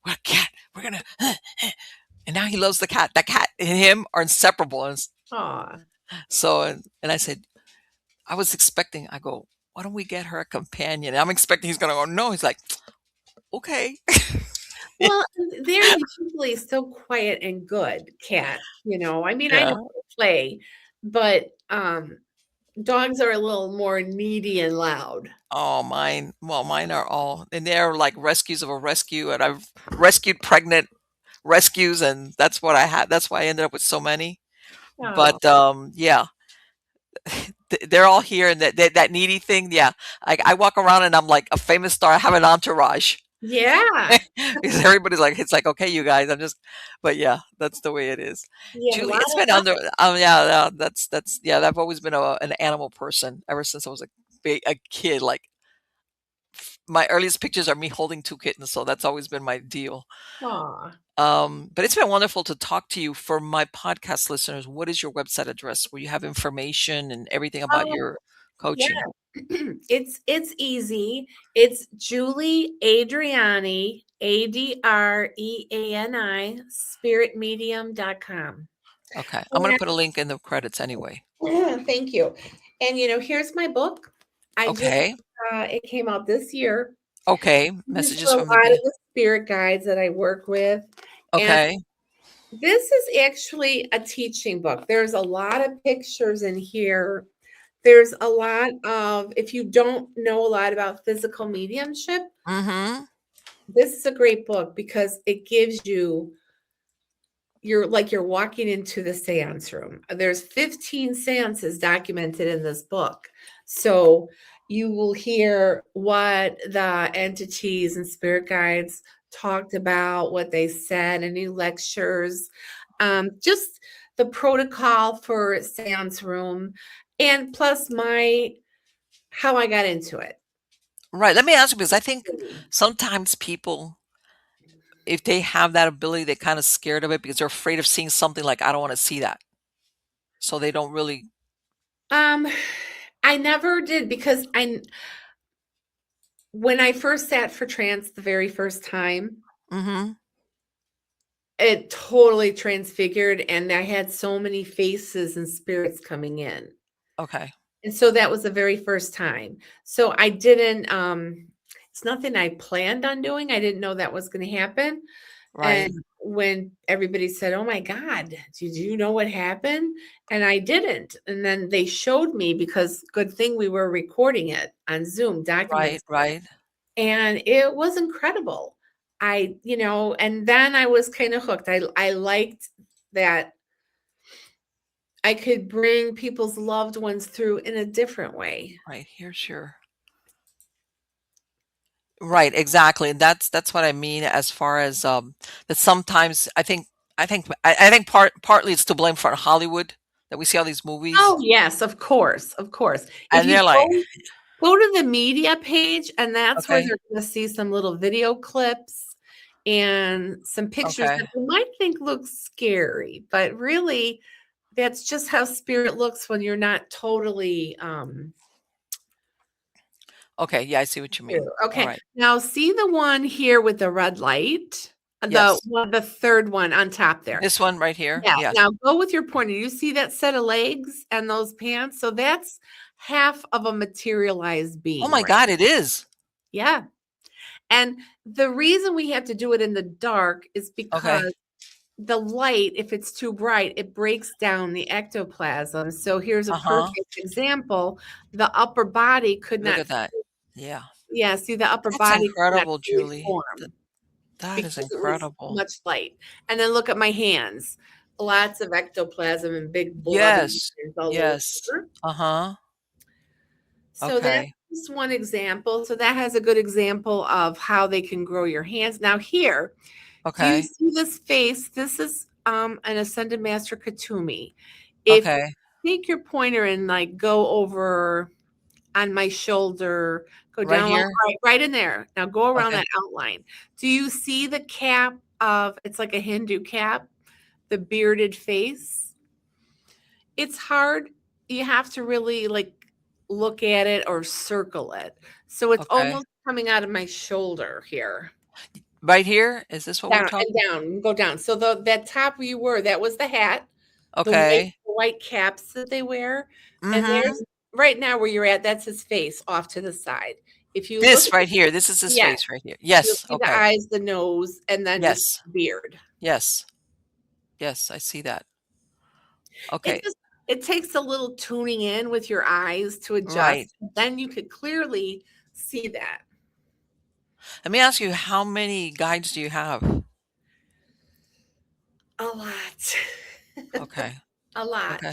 A: "We're a cat. We're gonna," and now he loves the cat. That cat and him are inseparable. And
B: Aw.
A: so, and I said, I was expecting. I go, why don't we get her a companion? And I'm expecting he's gonna go. No, he's like, okay.
B: Well, they're usually so quiet and good, cats, I mean, I know
A: Yeah.
B: how to play, but, dogs are a little more needy and loud.
A: Oh, mine are all and they're like rescues of a rescue, and I've rescued pregnant rescues, and that's what I had. That's why I ended up with so many.
B: Oh,
A: But, yeah, they're all here, and that needy thing, yeah. I walk around and I'm like a famous star. I have an entourage.
B: yeah.
A: Because everybody's like, it's like, okay, you guys, but yeah, that's the way it is.
B: You have a
A: Julie,
B: lot
A: it's
B: of
A: been
B: lot
A: under, yeah, yeah, yeah, I've always been an animal person ever since I was a kid. Like my earliest pictures are me holding two kittens, so that's always been my deal.
B: aw.
A: But it's been wonderful to talk to you. For my podcast listeners, what is your website address where you have information and everything about
B: Oh,
A: your
B: yeah.
A: coaching?
B: It's easy. It's Julie Adriani, Adreani, spiritmedium.com.
A: Okay, I'm gonna
B: And
A: put a link in the credits anyway.
B: thank you. And, here's my book. I just
A: Okay,
B: it came out this year.
A: okay,
B: These
A: messages
B: are a
A: from the
B: lot of
A: day.
B: the spirit guides that I work with. And
A: Okay,
B: this is actually a teaching book. There's a lot of pictures in here. There's a lot of, if you don't know a lot about physical mediumship,
A: mm-hmm.
B: this is a great book because it gives you, you're walking into the seance room. There's 15 seances documented in this book. So you will hear what the entities and spirit guides talked about, what they said, any lectures, just the protocol for seance room, and plus my how I got into it.
A: Right. Let me ask you, because I think sometimes people, if they have that ability, they're kind of scared of it because they're afraid of seeing something like, I don't want to see that. So they don't really.
B: Um, I never did because when I first sat for trance the very first time,
A: Mm-hmm.
B: it totally transfigured, and I had so many faces and spirits coming in.
A: Okay.
B: And so that was the very first time. So I didn't, it's nothing I planned on doing. I didn't know that was going to happen. And
A: Right.
B: when everybody said, "Oh my God, did you know what happened?" And I didn't. And then they showed me because good thing we were recording it on Zoom,
A: Right.
B: documents.
A: Right.
B: And it was incredible. And then I was kind of hooked. I liked that I could bring people's loved ones through in a different way.
A: Right. Here's your. Right. Exactly. And that's what I mean as far as that sometimes I think partly it's to blame for Hollywood that we see all these movies
B: Oh, yes, of course, of course. If
A: and
B: you
A: they're like,
B: go to the media page, and that's where
A: okay,
B: you're gonna see some little video clips and some pictures
A: okay,
B: that you might think look scary, but really, that's just how spirit looks when you're not totally,
A: okay. Yeah, I see what you mean.
B: true.
A: All
B: Okay,
A: right.
B: now see the one here with the red light?
A: Yes.
B: The 3rd one on top there.
A: This one right here.
B: Yeah,
A: Yes.
B: now go with your pointer. You see that set of legs and those pants? So that's half of a materialized
A: Oh
B: being,
A: my
B: right?
A: God, it is.
B: Yeah, and the reason we have to do it in the dark is
A: Okay.
B: because the light, if it's too bright, it breaks down the ectoplasm. So here's a
A: Uh-huh.
B: perfect example. The upper body could
A: Look
B: not,
A: at that. Yeah.
B: yeah, see, the upper
A: That's
B: body could not
A: incredible,
B: fully
A: Julie.
B: form
A: That is
B: because it was too
A: incredible.
B: much light. And then look at my hands. Lots of ectoplasm and big blood and
A: Yes.
B: all
A: Yes.
B: over.
A: Uh-huh.
B: So that's
A: Okay.
B: just one example. So that has a good example of how they can grow your hands. Now here, do you
A: Okay.
B: see this face? This is an ascended master Katumi. If
A: Okay.
B: you take your pointer and like go over on my shoulder, go
A: Right
B: down
A: here?
B: right in there. Now go around
A: Okay.
B: that outline. Do you see the cap of, it's like a Hindu cap, the bearded face? It's hard. You have to really like look at it or circle it. So it's
A: Okay.
B: almost coming out of my shoulder here.
A: Right here? Is this what we're
B: Down and
A: talking?
B: down, go down. So that top where you were, that was the hat,
A: Okay.
B: the white caps that they wear. And
A: Mm-hmm.
B: there's right now where you're at, that's his face off to the side. If you look
A: This
B: at
A: right here, this is his
B: yeah,
A: face right here.
B: you'll
A: Yes,
B: see the
A: okay.
B: eyes, the nose, and then the
A: Yes,
B: beard.
A: yes, yes, I see that.
B: It
A: Okay,
B: just it takes a little tuning in with your eyes to
A: right.
B: adjust, then you could clearly see that.
A: Let me ask you, how many guides do you have?
B: A lot.
A: Okay,
B: A lot.
A: okay,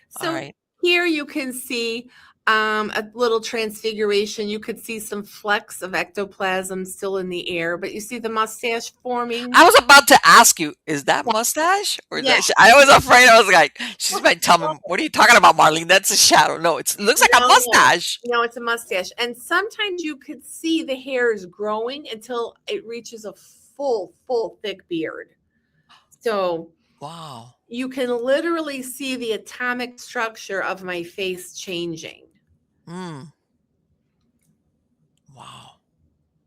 B: So
A: alright.
B: here you can see a little transfiguration. You could see some flecks of ectoplasm still in the air, but you see the mustache forming.
A: I was about to ask you, is that mustache or is
B: Yeah.
A: that I was afraid. I was like, she's might tell me, "What are you talking about, Marlene? That's a shadow." No, it looks like a
B: No,
A: mustache.
B: no, it's a mustache. And sometimes you could see the hairs growing until it reaches a full, thick beard. So
A: Wow.
B: you can literally see the atomic structure of my face changing.
A: Mm, wow.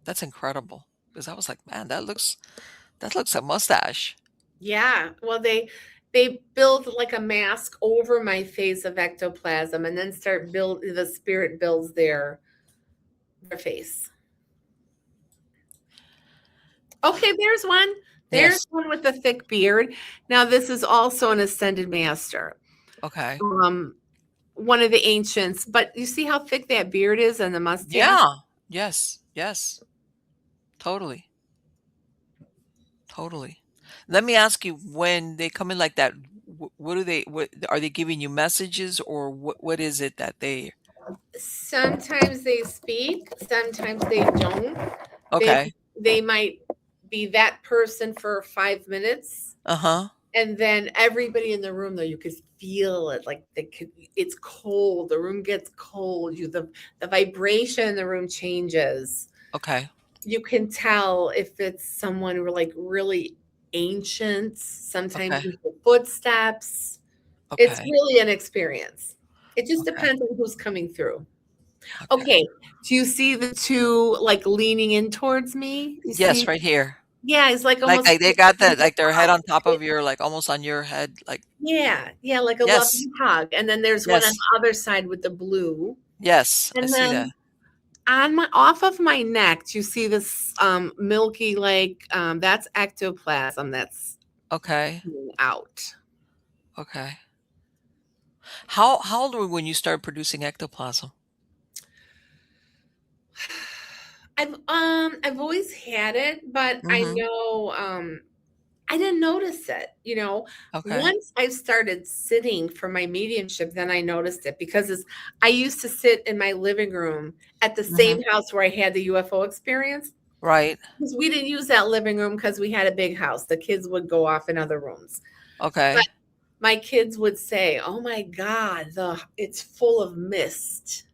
A: That's incredible. Because I was like, man, that looks a mustache.
B: Yeah. Well, they build like a mask over my face of ectoplasm and then start build the spirit builds their face. Okay, there's one. There's
A: Yes.
B: one with a thick beard. Now this is also an ascended master.
A: Okay.
B: Um one of the ancients, but you see how thick that beard is and the mustache?
A: Yeah. Yes. Yes. Totally. Totally. Let me ask you, when they come in like that, what do they, what are they giving you messages, or what is it that they,
B: Sometimes they speak, sometimes they don't. They
A: okay.
B: they might be that person for 5 minutes,
A: Uh-huh.
B: and then everybody in the room, though, you could feel it, like, it's cold, the room gets cold, the vibration in the room changes.
A: Okay.
B: You can tell if it's someone who are, like, really ancient, sometimes
A: Okay.
B: you hear footsteps. It's
A: Okay.
B: really an experience. It just
A: Okay.
B: depends on who's coming through.
A: Okay.
B: Okay, do you see the 2, like, leaning in towards me? You
A: Yes,
B: see?
A: right here.
B: Yeah, it's like
A: Like,
B: almost
A: they got that, like, their head on top of your, like, almost on your head, like,
B: yeah, yeah, like a
A: yes.
B: loving hug, and then there's one on
A: Yes.
B: the other side with the blue,
A: Yes. I
B: and
A: see that.
B: then on my off of my neck, you see this, milky, like, that's ectoplasm that's
A: Okay.
B: coming out.
A: Okay. How old were you when you started producing ectoplasm?
B: I've always had it, but I
A: Mhm.
B: know, I didn't notice it, you know?
A: Okay.
B: Once I started sitting for my mediumship, then I noticed it because I used to sit in my living room at the same
A: Mhm.
B: house where I had the UFO experience.
A: Right.
B: Because we didn't use that living room because we had a big house. The kids would go off in other rooms. But
A: Okay.
B: my kids would say, "Oh my God, it's full of mist."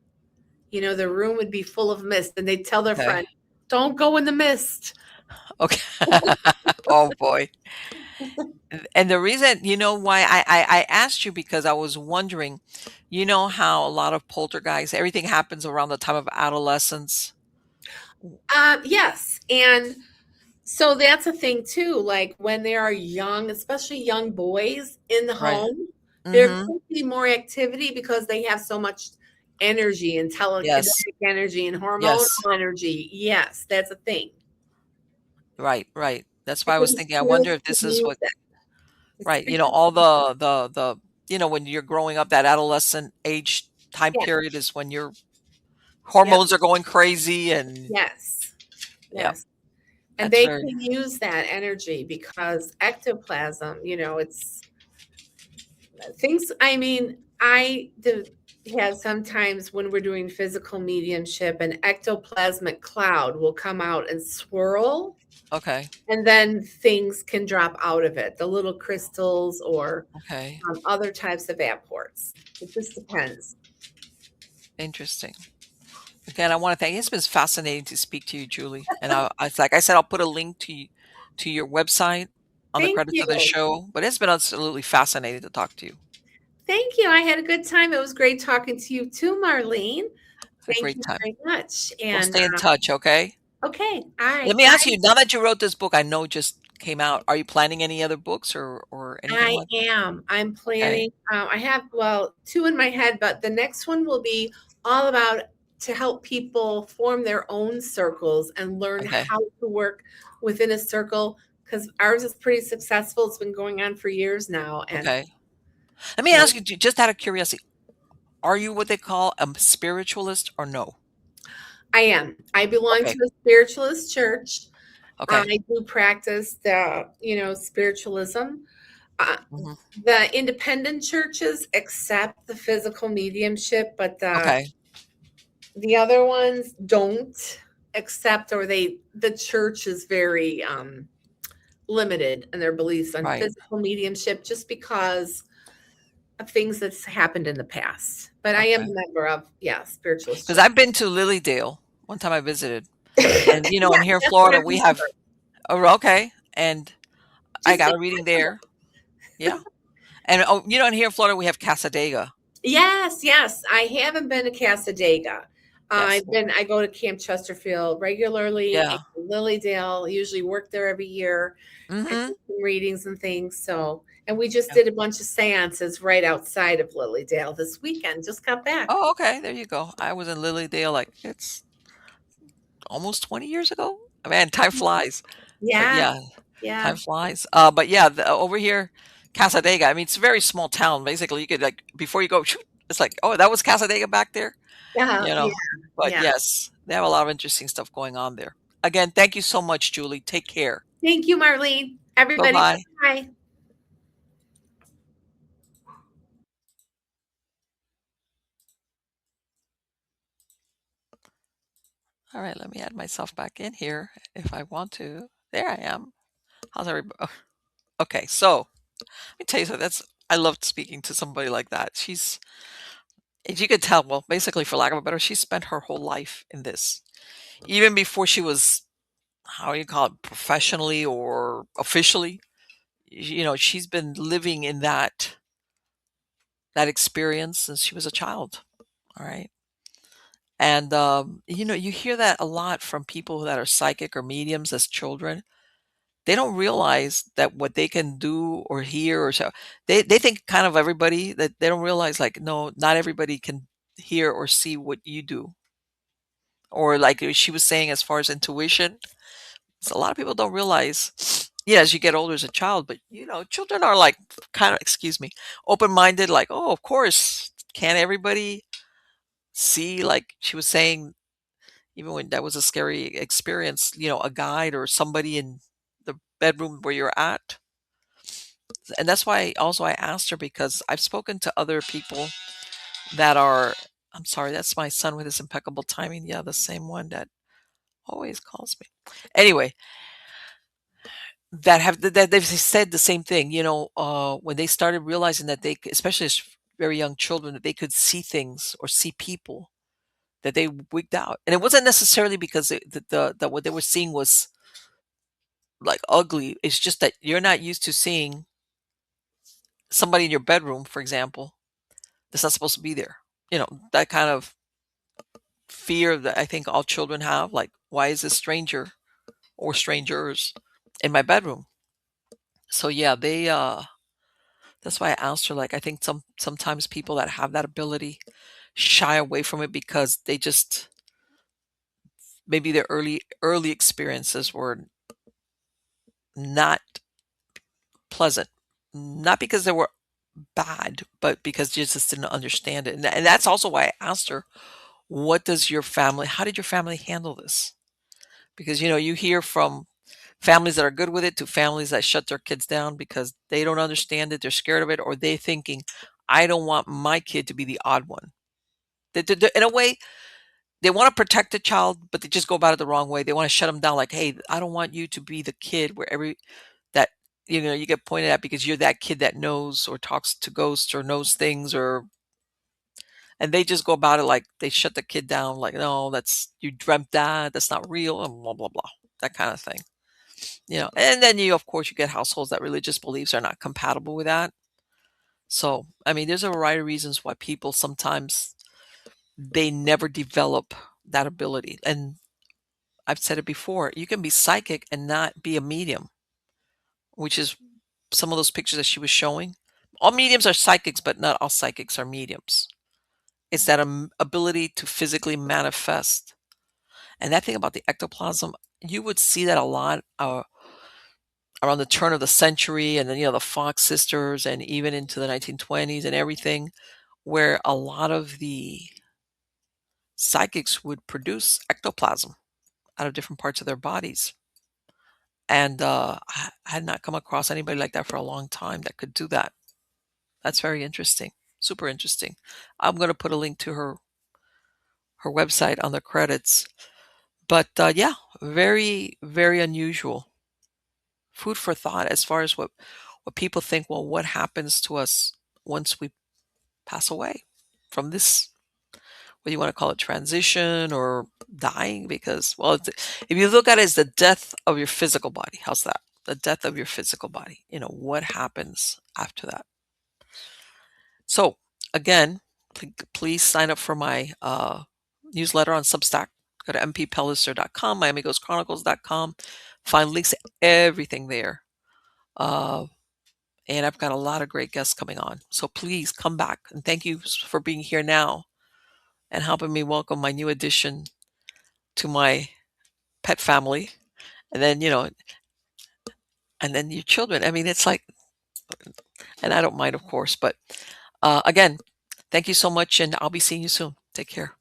B: You know, the room would be full of mist, and they'd tell their
A: Okay.
B: friend, "Don't go in the mist."
A: Okay. Oh, boy. And the reason, why I asked you, because I was wondering, how a lot of poltergeists, everything happens around the time of adolescence?
B: Yes, and so that's a thing too. Like when they are young, especially young boys in the
A: Right.
B: home, there
A: Mhm.
B: could be more activity because they have so much energy and
A: Yes.
B: telekinetic energy and hormonal
A: Yes.
B: energy. Yes, that's a thing.
A: Right, right. That's
B: I
A: why I
B: can
A: was thinking,
B: just
A: I
B: feel
A: wonder if
B: the
A: this is what,
B: music.
A: right, all the when you're growing up, that adolescent age time
B: Yeah.
A: period is when your
B: Yep.
A: hormones are going crazy, and
B: Yes.
A: yeah,
B: Yes. And
A: that's
B: they
A: very
B: can use that energy because ectoplasm, it's things. I mean, I do have sometimes when we're doing physical mediumship, an ectoplasmic cloud will come out and swirl,
A: okay,
B: and then things can drop out of it, the little crystals or
A: okay,
B: other types of apports. It just depends.
A: interesting. Again, I want to thank you. It's been fascinating to speak to you, Julie. And like I said, I'll put a link to your website on the
B: Thank
A: credits of the
B: you.
A: show. But it's been absolutely fascinating to talk to you.
B: Thank you. I had a good time. It was great talking to you too, Marlene.
A: Had a
B: Thank
A: great
B: you
A: time.
B: very much.
A: We'll
B: And
A: stay in touch, okay?
B: okay, all
A: Let
B: right.
A: me ask you, now that you wrote this book, I know just came out, are you planning any other books, or anything
B: I
A: like that?
B: am. I'm
A: Okay.
B: planning. I have, well, two in my head, but the next one will be all about to help people form their own circles and learn
A: Okay.
B: how to work within a circle, because ours is pretty successful. It's been going on for years now. And
A: Okay. Let me
B: yeah,
A: ask you, just out of curiosity, are you what they call a spiritualist or no?
B: I am. I belong
A: Okay.
B: to a spiritualist church.
A: Okay.
B: I do practice the, spiritualism. Uh,
A: Hmm.
B: the independent churches accept the physical mediumship, but
A: Okay.
B: the other ones don't accept, or the church is very limited in their beliefs on
A: Right.
B: physical mediumship just because of things that's happened in the past. But I am
A: Okay.
B: a member of, yeah, spiritualist
A: Because
B: church.
A: I've been to Lilydale. One time I visited, and
B: Yeah,
A: and here in
B: that's what I
A: Florida we have.
B: remember.
A: Oh, okay, and I
B: Just
A: got
B: a
A: a reading
B: years ago.
A: there. Yeah, and and here in Florida we have Casadega.
B: Yes, yes. I haven't been to Casadega.
A: Yes.
B: I go to Camp Chesterfield regularly,
A: Yeah.
B: and Lilydale, usually work there every year and
A: Mm-hmm.
B: do some readings and things. So, and we just
A: Yeah.
B: did a bunch of seances right outside of Lilydale this weekend. Just got back.
A: Oh, okay. There you go. I was in Lilydale like it's almost 20 years ago. Man, time flies. But
B: Yeah,
A: yeah,
B: yeah.
A: time flies. But yeah, over here, Casadega. I mean, it's a very small town. Basically, you could like before you go, shoot, it's like, oh, that was Casadega back there.
B: Yeah,
A: You
B: yeah,
A: know. But
B: yeah.
A: yes, they have a lot of interesting stuff going on there. Again, thank you so much, Julie. Take care.
B: Thank you, Marlene.
A: Bye
B: Everybody,
A: bye.
B: bye.
A: All right, let me add myself back in here if I want to. There I am. How's everybody? Okay, so let me tell you something. I loved speaking to somebody like that. As you could tell, well, basically, for lack of a better, she spent her whole life in this. Even before she was, how do you call it, professionally or officially, she's been living in that experience since she was a child. All right. And you hear that a lot from people that are psychic or mediums as children. They don't realize that what they can do or hear or so they think kind of everybody that they don't realize like no, not everybody can hear or see what you do. Or like she was saying as far as intuition, so a lot of people don't realize yeah, as you get older as a child, but children are like kind of, excuse me, open-minded, like, oh, of course, can't everybody see, like she was saying, even when that was a scary experience, a guide or somebody in the bedroom where you're at. And that's why also I asked her because I've spoken to other people that are, I'm sorry, that's my son with his impeccable timing. Yeah, the same one that always calls me. Anyway, that they've said the same thing, when they started realizing that especially as very young children, that they could see things or see people, that they wigged out. And it wasn't necessarily because that what they were seeing was like ugly. It's just that you're not used to seeing somebody in your bedroom, for example, that's not supposed to be there. That kind of fear that I think all children have, like, why is this stranger or strangers in my bedroom? So yeah, that's why I asked her, like, I think sometimes people that have that ability shy away from it because they just maybe their early experiences were not pleasant. Not because they were bad, but because you just didn't understand it. And that's also why I asked her, how did your family handle this? Because you hear from families that are good with it to families that shut their kids down because they don't understand it, they're scared of it, or they thinking, I don't want my kid to be the odd one. In a way, they want to protect the child, but they just go about it the wrong way. They want to shut them down, like, hey, I don't want you to be the kid where that you get pointed at because you're that kid that knows or talks to ghosts or knows things, or and they just go about it like they shut the kid down, like, no, that's you dreamt that, that's not real, and blah blah blah, that kind of thing. And then of course you get households that religious beliefs are not compatible with that. So I mean, there's a variety of reasons why people sometimes they never develop that ability. And I've said it before, you can be psychic and not be a medium, which is some of those pictures that she was showing. All mediums are psychics, but not all psychics are mediums. It's that ability to physically manifest. And that thing about the ectoplasm, you would see that a lot around the turn of the century, and then, the Fox sisters, and even into the 1920s and everything, where a lot of the psychics would produce ectoplasm out of different parts of their bodies. And I had not come across anybody like that for a long time that could do that. That's very interesting. Super interesting. I'm going to put a link to her website on the credits. But yeah, very, very unusual. Food for thought as far as what people think, well, what happens to us once we pass away from this, whether you want to call it transition or dying, because, well, if you look at it as the death of your physical body, how's that? The death of your physical body. What happens after that? So, again, please sign up for my newsletter on Substack. Go to mppellicer.com, miamighostchronicles.com. Find links to everything there. And I've got a lot of great guests coming on. So please come back. And thank you for being here now and helping me welcome my new addition to my pet family. And then, and then your children. I mean, it's like, and I don't mind, of course. But again, thank you so much. And I'll be seeing you soon. Take care.